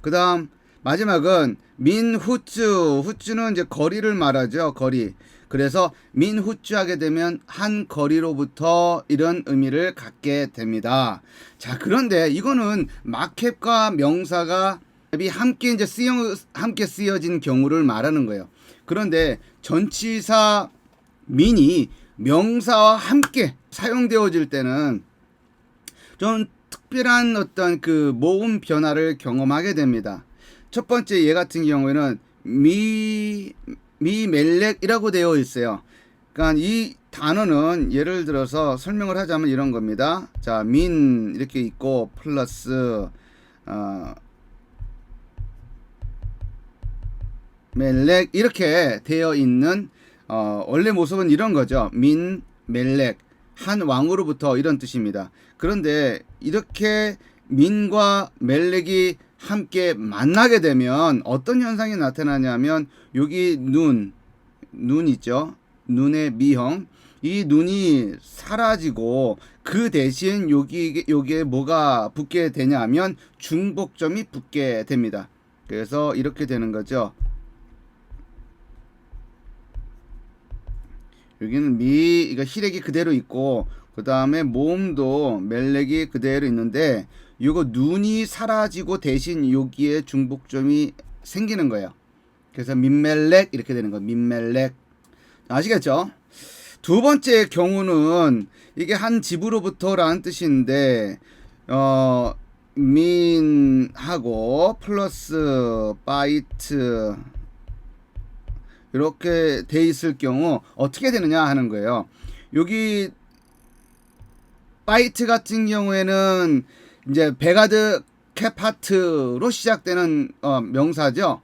그 다음 마지막은 민 후츠, 후츠는 이제 거리를 말하죠. 거리. 그래서 민 후츠 하게 되면 한 거리로부터 이런 의미를 갖게 됩니다. 자, 그런데 이거는 마켓과 명사가 함께 이제 함께 쓰여진 경우를 말하는 거예요. 그런데 전치사 민이 명사와 함께 사용되어질 때는 좀 특별한 어떤 그 모음 변화를 경험하게 됩니다. 첫 번째 예 같은 경우에는 미 멜렉이라고 되어 있어요. 그러니까 이 단어는 예를 들어서 설명을 하자면 이런 겁니다. 자, 민 이렇게 있고 플러스 멜렉 이렇게 되어 있는 원래 모습은 이런 거죠. 민 멜렉 한 왕으로부터 이런 뜻입니다. 그런데 이렇게 민과 멜렉이 함께 만나게 되면 어떤 현상이 나타나냐면, 여기 눈 있죠. 눈의 미형, 이 눈이 사라지고 그 대신 여기에 뭐가 붙게 되냐면 중복점이 붙게 됩니다. 그래서 이렇게 되는 거죠. 여기는 이거 히렉이 그대로 있고, 그 다음에 모음도 멜렉이 그대로 있는데, 이거 눈이 사라지고 대신 여기에 중복점이 생기는 거예요. 그래서 민멜렉 이렇게 되는 거예요. 민멜렉. 아시겠죠? 두 번째 경우는 이게 한 집으로부터라는 뜻인데, 민하고 플러스 바이트 이렇게 돼 있을 경우 어떻게 되느냐 하는 거예요. 여기 바이트 같은 경우에는 이제 베가드 캐파트로 시작되는 명사죠.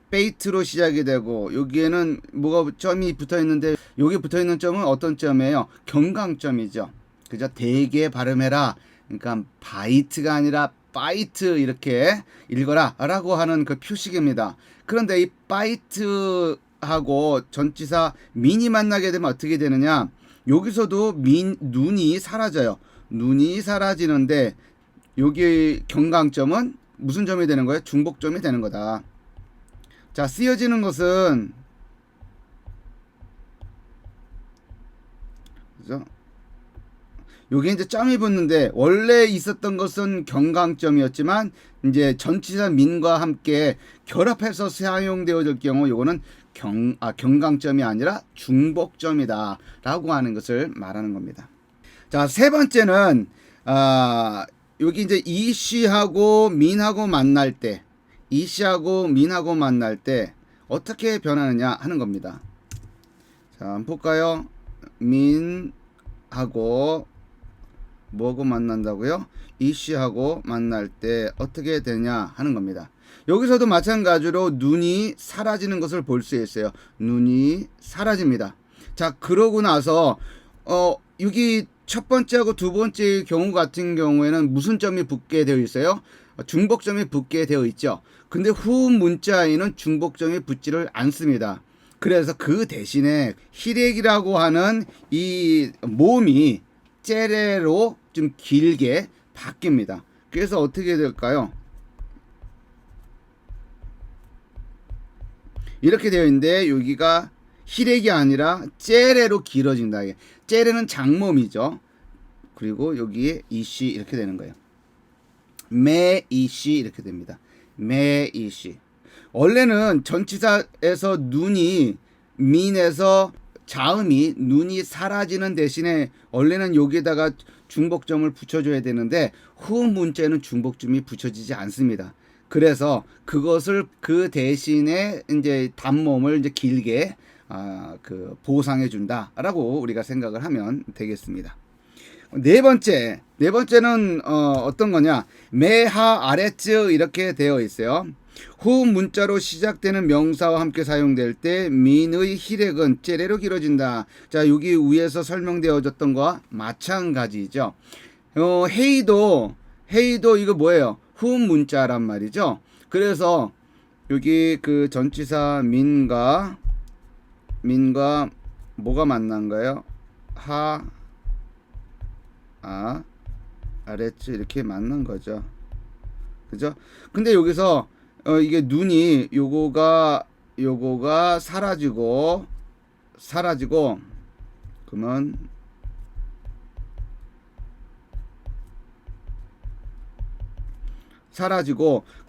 베이트로 시작이 되고, 여기에는 뭐가 점이 붙어 있는데, 여기 붙어 있는 점은 어떤 점이에요? 경강점이죠. 그죠? 되게 발음해라. 그러니까 바이트가 아니라 바이트 이렇게 읽어라 라고 하는 그 표식입니다. 그런데 이 바이트 하고 전치사 민이 만나게 되면 어떻게 되느냐, 여기서도 눈이 사라져요. 눈이 사라지는데 여기 경강점은 무슨 점이 되는 거예요? 중복점이 되는 거다. 자, 쓰여지는 것은, 그죠? 여기 이제 점이 붙는데, 원래 있었던 것은 경강점이었지만 이제 전치사 민과 함께 결합해서 사용되어질 경우 요거는 경강점이 아니라 중복점이다 라고 하는 것을 말하는 겁니다. 자, 세 번째는 여기 이제 이씨하고 민하고 만날 때, 이씨하고 민하고 만날 때 어떻게 변하느냐 하는 겁니다. 자, 한번 볼까요? 민하고 뭐하고 만난다고요? 이씨하고 만날 때 어떻게 되냐 하는 겁니다. 여기서도 마찬가지로 눈이 사라지는 것을 볼 수 있어요. 눈이 사라집니다. 자, 그러고 나서 여기 첫 번째하고 두 번째 경우 같은 경우에는 무슨 점이 붙게 되어 있어요? 중복점이 붙게 되어 있죠. 근데 후음 문자에는 중복점이 붙지를 않습니다. 그래서 그 대신에 히렉이라고 하는 이 모음이 째레로 좀 길게 바뀝니다. 그래서 어떻게 될까요? 이렇게 되어 있는데 여기가 히렉이 아니라 째레로 길어진다. 째레는 장모음이죠. 그리고 여기에 이씨 이렇게 되는 거예요. 매이씨 이렇게 됩니다. 매이씨. 원래는 전치사에서 눈이 민에서 자음이 눈이 사라지는 대신에 원래는 여기에다가 중복점을 붙여줘야 되는데 후음 문자에는 중복점이 붙여지지 않습니다. 그래서 그것을 그 대신에 이제 단모음을 이제 길게 그 보상해 준다라고 우리가 생각을 하면 되겠습니다. 네 번째는 어떤 거냐? 매하 아래쯔 이렇게 되어 있어요. 후음 문자로 시작되는 명사와 함께 사용될 때 민의 히렉은 째레로 길어진다. 자, 여기 위에서 설명되어졌던 거와 마찬가지죠. 헤이도 이거 뭐예요? 후음 문자란 말이죠. 그래서 여기 그 전치사 민과 뭐가 만난 거예요? 아래츠 이렇게 만난 거죠. 그죠? 근데 여기서 이게 눈이 요거가 사라지고 그러면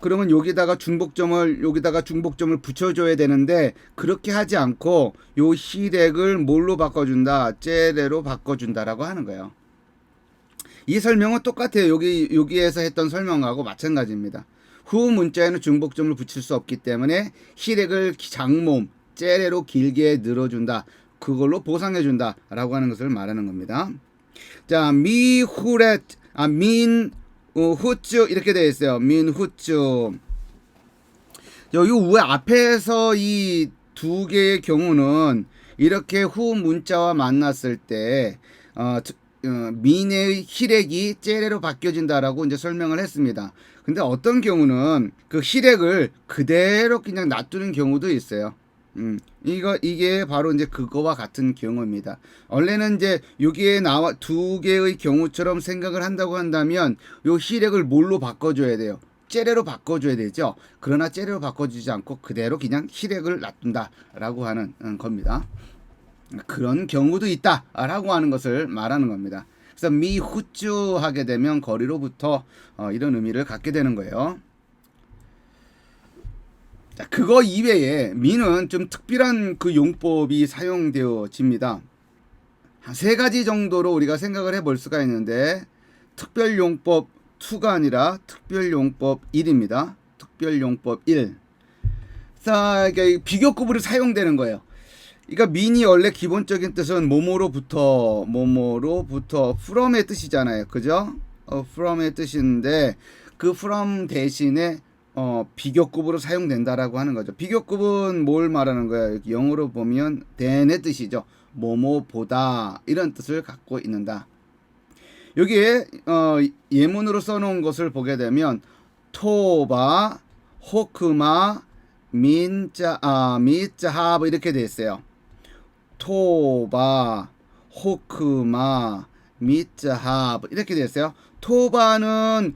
그러면 여기다가 중복점을 붙여줘야 되는데 그렇게 하지 않고 요 히렉을 뭘로 바꿔준다? 째레로 바꿔준다라고 하는 거예요. 이 설명은 똑같아요. 여기에서 했던 설명하고 마찬가지입니다. 후 문자에는 중복점을 붙일 수 없기 때문에 히렉을 장모음 째레로 길게 늘어준다. 그걸로 보상해준다 라고 하는 것을 말하는 겁니다. 자, 미후렛 후쭈 이렇게 되어 있어요. 민후쭈. 여기 위에 앞에서 이 두 개의 경우는 이렇게 후 문자와 만났을 때 민의 히렉이 째레로 바뀌어진다라고 이제 설명을 했습니다. 근데 어떤 경우는 그 히렉을 그대로 그냥 놔두는 경우도 있어요. 이게 바로 이제 그거와 같은 경우입니다. 원래는 이제 여기에 나와 두 개의 경우처럼 생각을 한다고 한다면 요 히렉을 뭘로 바꿔줘야 돼요? 째레로 바꿔줘야 되죠. 그러나 째레로 바꿔주지 않고 그대로 그냥 히렉을 놔둔다라고 하는 겁니다. 그런 경우도 있다라고 하는 것을 말하는 겁니다. 그래서 미후쭈 하게 되면 거리로부터 이런 의미를 갖게 되는 거예요. 자, 그거 이외에 미는 좀 특별한 그 용법이 사용되어집니다. 한 세 가지 정도로 우리가 생각을 해볼 수가 있는데 특별용법 2가 아니라 특별용법 1입니다. 특별용법 1. 자, 이게 비교급으로 사용되는 거예요. 그러니까 민이 원래 기본적인 뜻은 뭐뭐로부터 from의 뜻이잖아요. 그죠? from의 뜻인데 그 from 대신에 비교급으로 사용된다라고 하는 거죠. 비교급은 뭘 말하는 거예요? 영어로 보면 than의 뜻이죠. 뭐뭐보다 이런 뜻을 갖고 있는다. 여기에 예문으로 써놓은 것을 보게 되면 토바, 호크마, 미자하브 이렇게 되어 있어요. 토바, 호크마, 미자하브 이렇게 되어 있어요. 토바는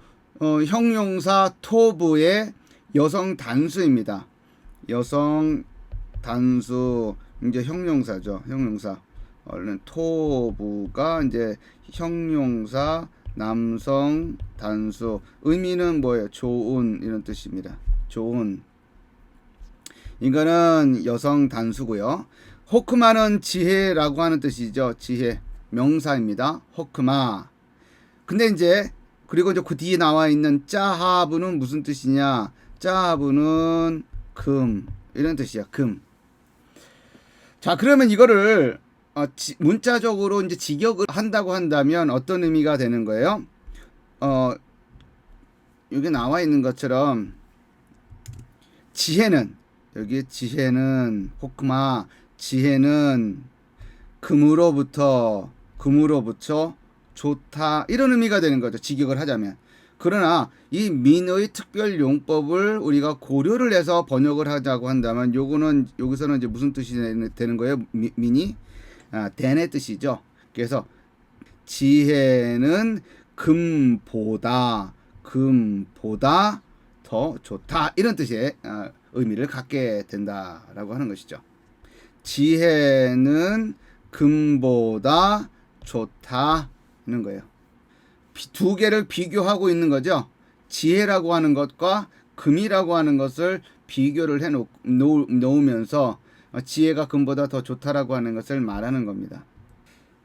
형용사 토브의 여성 단수입니다. 여성 단수 이제 형용사죠. 형용사. 원래 토부가 이제 형용사 남성 단수. 의미는 뭐예요? 좋은 이런 뜻입니다. 좋은. 이거는 여성 단수고요. 호크마는 지혜라고 하는 뜻이죠. 지혜. 명사입니다. 호크마. 근데 이제 그리고 이제 그 뒤에 나와 있는 짜하브는 무슨 뜻이냐? 짜하브는 금 이런 뜻이야. 금. 자, 그러면 이거를 문자적으로 이제 직역을 한다고 한다면 어떤 의미가 되는 거예요? 여기 나와 있는 것처럼 지혜는 여기 지혜는 호크마 지혜는 금으로부터 좋다 이런 의미가 되는 거죠. 직역을 하자면. 그러나 이 민의 특별 용법을 우리가 고려를 해서 번역을 하자고 한다면 요거는 여기서는 이제 무슨 뜻이 되는 거예요? 민이 된의 뜻이죠. 그래서 지혜는 금보다 더 좋다 이런 뜻의 의미를 갖게 된다라고 하는 것이죠. 지혜는 금보다 좋다는 거예요. 두 개를 비교하고 있는 거죠. 지혜라고 하는 것과 금이라고 하는 것을 비교를 해 놓으면서 지혜가 금보다 더 좋다라고 하는 것을 말하는 겁니다.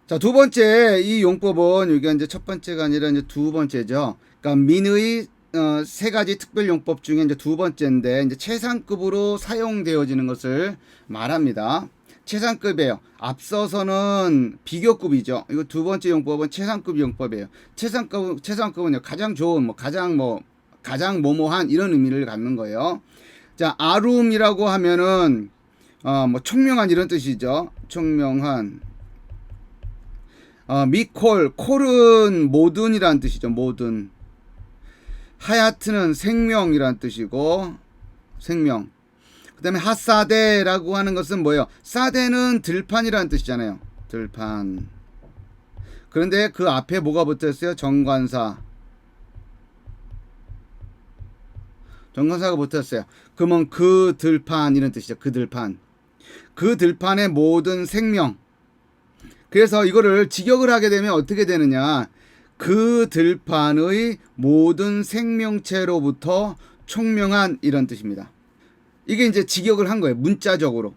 자, 두 번째 이 용법은 이게 이제 첫 번째가 아니라 이제 두 번째죠. 그러니까 민의 세 가지 특별 용법 중에 이제 두 번째인데 이제 최상급으로 사용되어지는 것을 말합니다. 최상급이에요. 앞서서는 비교급이죠. 이거 두 번째 용법은 최상급 용법이에요. 최상급은요 가장 좋은 가장 뭐뭐한 이런 의미를 갖는 거예요. 자, 아룸이라고 하면은 총명한 이런 뜻이죠. 총명한. 콜은 모든이란 뜻이죠. 모든. 하야트는 생명이란 뜻이고 생명. 그 다음에 핫사데라고 하는 것은 뭐예요? 사데는 들판이라는 뜻이잖아요. 들판. 그런데 그 앞에 뭐가 붙어있어요? 정관사. 정관사가 붙었어요. 그러면 그 들판 이런 뜻이죠. 그 들판. 그 들판의 모든 생명. 그래서 이거를 직역을 하게 되면 어떻게 되느냐? 그 들판의 모든 생명체로부터 총명한 이런 뜻입니다. 이게 이제 직역을 한 거예요. 문자적으로.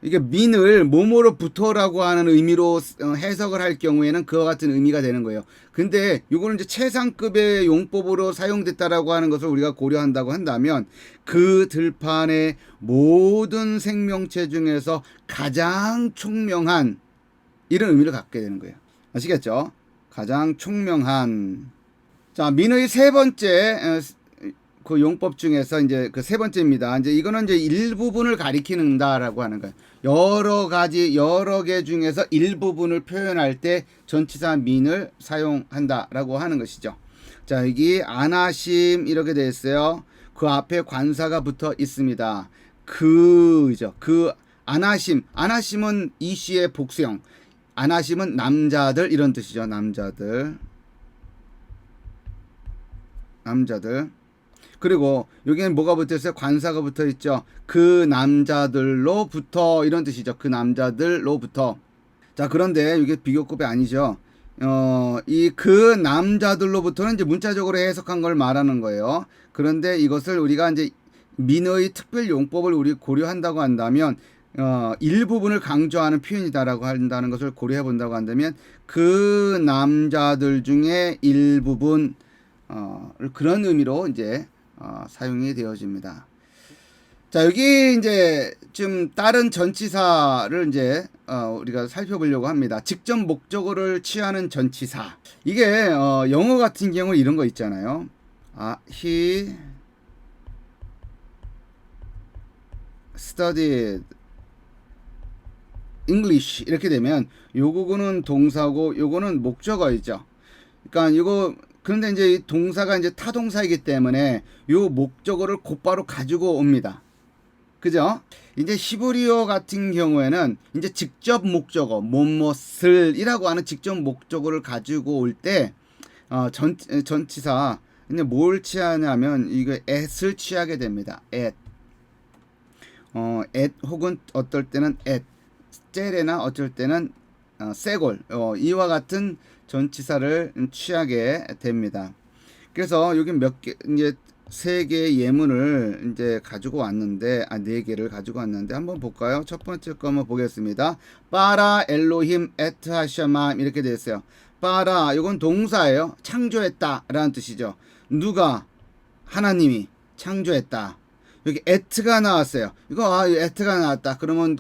이게 민을 뭐뭐로부터라고 하는 의미로 해석을 할 경우에는 그와 같은 의미가 되는 거예요. 근데 이거는 이제 최상급의 용법으로 사용됐다라고 하는 것을 우리가 고려한다고 한다면 그 들판의 모든 생명체 중에서 가장 총명한 이런 의미를 갖게 되는 거예요. 아시겠죠? 가장 총명한. 자, 민의 세 번째 그 용법 중에서 이제 그 세 번째입니다. 이제 이거는 이제 일부분을 가리키는다라고 하는 거예요. 여러 개 중에서 일부분을 표현할 때 전치사 민을 사용한다라고 하는 것이죠. 자, 여기 안하심 이렇게 되어 있어요. 그 앞에 관사가 붙어 있습니다. 그죠. 그 안하심은 이시의 복수형. 안하심은 남자들 이런 뜻이죠. 남자들. 그리고 여기는 뭐가 붙어있어요? 관사가 붙어있죠. 그 남자들로부터 이런 뜻이죠. 그 남자들로부터. 자, 그런데 이게 비교급이 아니죠. 이 그 남자들로부터는 이제 문자적으로 해석한 걸 말하는 거예요. 그런데 이것을 우리가 이제 민의 특별 용법을 우리 고려한다고 한다면 일부분을 강조하는 표현이다라고 한다는 것을 고려해 본다고 한다면 그 남자들 중에 일부분 그런 의미로 이제 사용이 되어집니다. 자, 여기 이제 좀 다른 전치사를 이제 우리가 살펴보려고 합니다. 직접 목적어를 취하는 전치사. 이게 영어 같은 경우 이런 거 있잖아요. He studied English 이렇게 되면 요거는 동사고 요거는 목적어이죠. 그러니까 이거 그런데 이제 이 동사가 이제 타동사이기 때문에 요 목적어를 곧바로 가지고 옵니다. 그죠? 이제 히브리어 같은 경우에는 이제 직접 목적어, 뭐뭐을이라고 하는 직접 목적어를 가지고 올 때 전치사 이제 뭘 취하냐면 이거 at을 취하게 됩니다. at 혹은 어떨 때는 at, 젤에나 어쩔 때는 세골 이와 같은 전치사를 취하게 됩니다. 그래서 여기 몇 개 이제 세 개의 예문을 이제 가지고 왔는데 네 개를 가지고 왔는데 한번 볼까요? 첫 번째 거 한번 보겠습니다. 빠라 엘로힘 에트 하샤맘 이렇게 되어 있어요. 빠라 이건 동사예요. 창조했다라는 뜻이죠. 누가? 하나님이 창조했다. 여기 에트가 나왔어요. 이거 에트가 나왔다. 그러면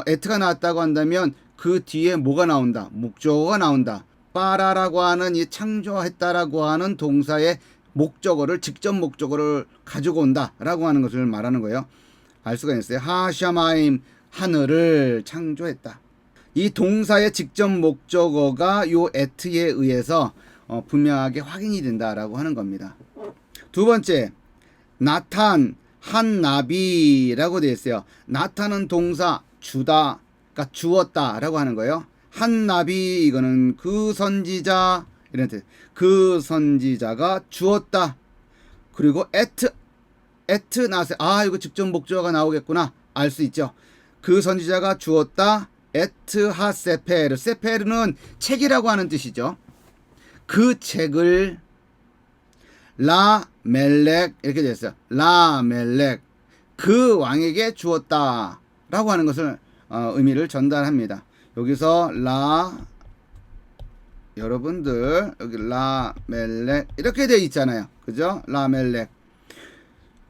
에트가 나왔다고 한다면 그 뒤에 뭐가 나온다? 목적어가 나온다. 빠라라고 하는 이 창조했다라고 하는 동사의 목적어를 직접 목적어를 가지고 온다라고 하는 것을 말하는 거예요. 알 수가 있어요. 하샤마임 하늘을 창조했다. 이 동사의 직접 목적어가 요 에트에 의해서 분명하게 확인이 된다라고 하는 겁니다. 두 번째, 나탄, 한 나비라고 되어 있어요. 나탄은 동사, 주다, 그러니까 주었다라고 하는 거예요. 한 나비, 이거는 그 선지자, 이런 뜻. 그 선지자가 주었다. 그리고 에트 나세. 이거 직접 목적어가 나오겠구나. 알 수 있죠. 그 선지자가 주었다. 에트 하세페르. 세페르는 책이라고 하는 뜻이죠. 그 책을 라 멜렉, 이렇게 됐어요. 라 멜렉, 그 왕에게 주었다 라고 하는 것을 의미를 전달합니다. 여기서 여러분들 여기 라 멜렉 이렇게 돼 있잖아요. 그죠? 라 멜렉.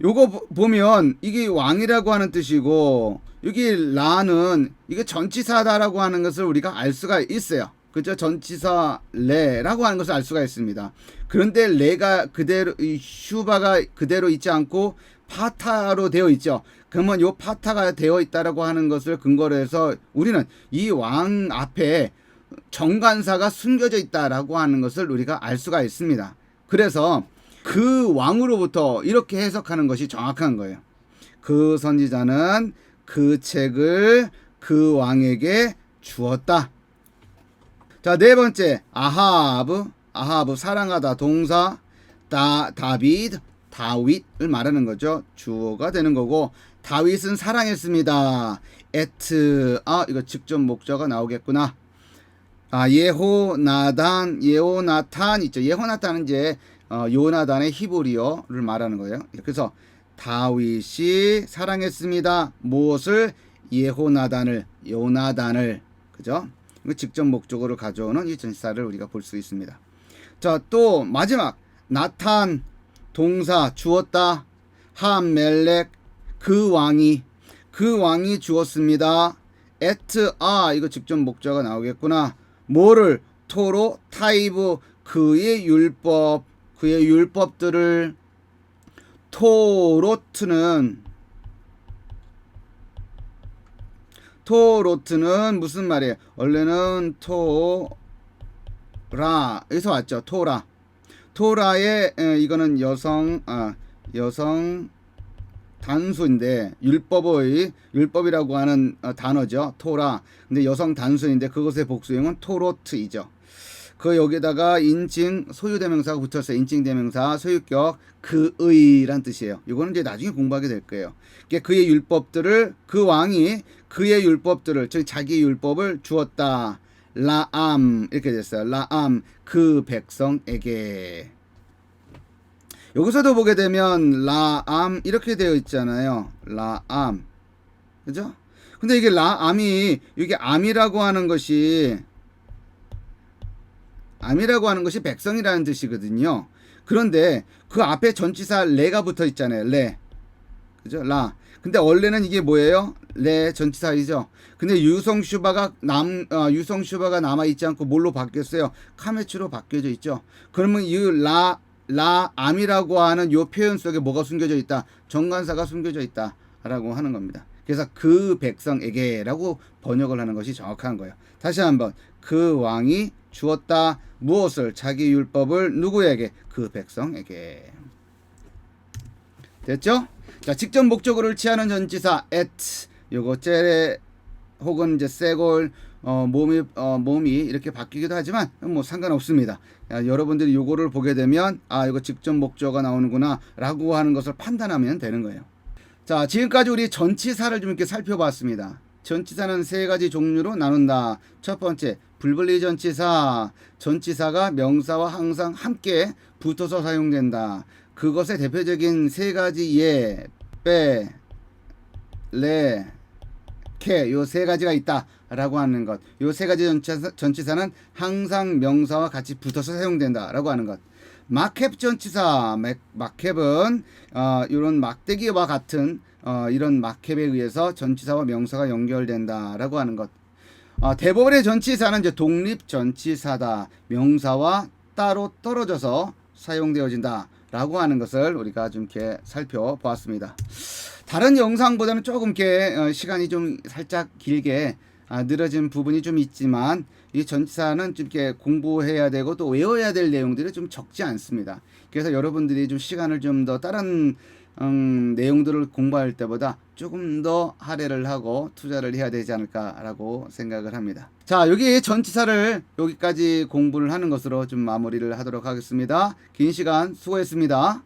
요거 보면 이게 왕이라고 하는 뜻이고, 여기 라는 이게 전치사다라고 하는 것을 우리가 알 수가 있어요. 그죠? 전치사 레라고 하는 것을 알 수가 있습니다. 그런데 레가 그대로, 이 슈바가 그대로 있지 않고 파타로 되어 있죠. 그러면 요 파타가 되어 있다라고 하는 것을 근거로 해서 우리는 이 왕 앞에 정관사가 숨겨져 있다라고 하는 것을 우리가 알 수가 있습니다. 그래서 그 왕으로부터 이렇게 해석하는 것이 정확한 거예요. 그 선지자는 그 책을 그 왕에게 주었다. 자, 네 번째, 아하브 사랑하다 동사, 다윗을 말하는 거죠. 주어가 되는 거고, 다윗은 사랑했습니다. 이거 직접 목적어가 나오겠구나. 예호나탄 있죠. 예호나탄은 이제 요나단의 히브리어를 말하는 거예요. 그래서 다윗이 사랑했습니다. 무엇을? 요나단을. 그죠? 직접 목적어로 가져오는 이 전치사를 우리가 볼 수 있습니다. 자, 또 마지막, 나탄 동사, 주었다. 하멜렉, 그 왕이 주었습니다. 이거 직접 목적어가 나오겠구나. 뭐를? 토로 타이브, 그의 율법들을. 토로트는 무슨 말이에요? 원래는 여기서 왔죠. 토라의 이거는 여성 단수인데, 율법이라고 하는 단어죠. 토라. 근데 여성 단수인데 그것의 복수형은 토로트이죠. 그 여기다가 인칭 소유대명사가 붙었어요. 인칭대명사 소유격 그의란 뜻이에요. 이거는 이제 나중에 공부하게 될 거예요. 그의 율법들을, 그 왕이 그의 율법들을, 즉 자기의 율법을 주었다. 라암, 이렇게 됐어요. 라암, 그 백성에게. 여기서도 보게 되면 라암 이렇게 되어 있잖아요. 라암, 그죠? 근데 이게 라암이, 이게 암이라고 하는 것이 백성이라는 뜻이거든요. 그런데 그 앞에 전치사 레가 붙어 있잖아요. 레, 그죠? 라. 근데 원래는 이게 뭐예요? 레 전치사이죠. 근데 유성슈바가 남아 있지 않고 뭘로 바뀌었어요? 카메츠로 바뀌어져 있죠. 그러면 이 라암이라고 하는 요 표현 속에 뭐가 숨겨져 있다? 정관사가 숨겨져 있다라고 하는 겁니다. 그래서 그 백성에게라고 번역을 하는 것이 정확한 거예요. 다시 한번, 그 왕이 주었다. 무엇을? 자기 율법을. 누구에게? 그 백성에게. 됐죠? 자, 직접 목적어를 취하는 전치사 at, 요거 째레 혹은 이제 세골, 몸이 이렇게 바뀌기도 하지만 뭐 상관없습니다. 여러분들이 요거를 보게 되면 이거 직접 목적어가 나오는구나 라고 하는 것을 판단하면 되는 거예요. 자, 지금까지 우리 전치사를 좀 이렇게 살펴봤습니다. 전치사는 세 가지 종류로 나눈다. 첫 번째, 불분리 전치사. 전치사가 명사와 항상 함께 붙어서 사용된다. 그것의 대표적인 세 가지 레, 케, 요 세 가지가 있다 라고 하는 것. 요 세 가지 전치사는 항상 명사와 같이 붙어서 사용된다 라고 하는 것. 막캡 전치사, 막캡은 이런 막대기와 같은 이런 막캡에 의해서 전치사와 명사가 연결된다 라고 하는 것. 대부분의 전치사는 이제 독립 전치사다. 명사와 따로 떨어져서 사용되어진다 라고 하는 것을 우리가 좀 이렇게 살펴보았습니다. 다른 영상보다는 조금 이렇게 시간이 좀 살짝 길게 늘어진 부분이 좀 있지만, 이 전치사는 좀 이렇게 공부해야 되고 또 외워야 될 내용들이 좀 적지 않습니다. 그래서 여러분들이 좀 시간을 좀 더 다른 내용들을 공부할 때보다 조금 더 할애를 하고 투자를 해야 되지 않을까라고 생각을 합니다. 자, 여기 전치사를 여기까지 공부를 하는 것으로 좀 마무리를 하도록 하겠습니다. 긴 시간 수고했습니다.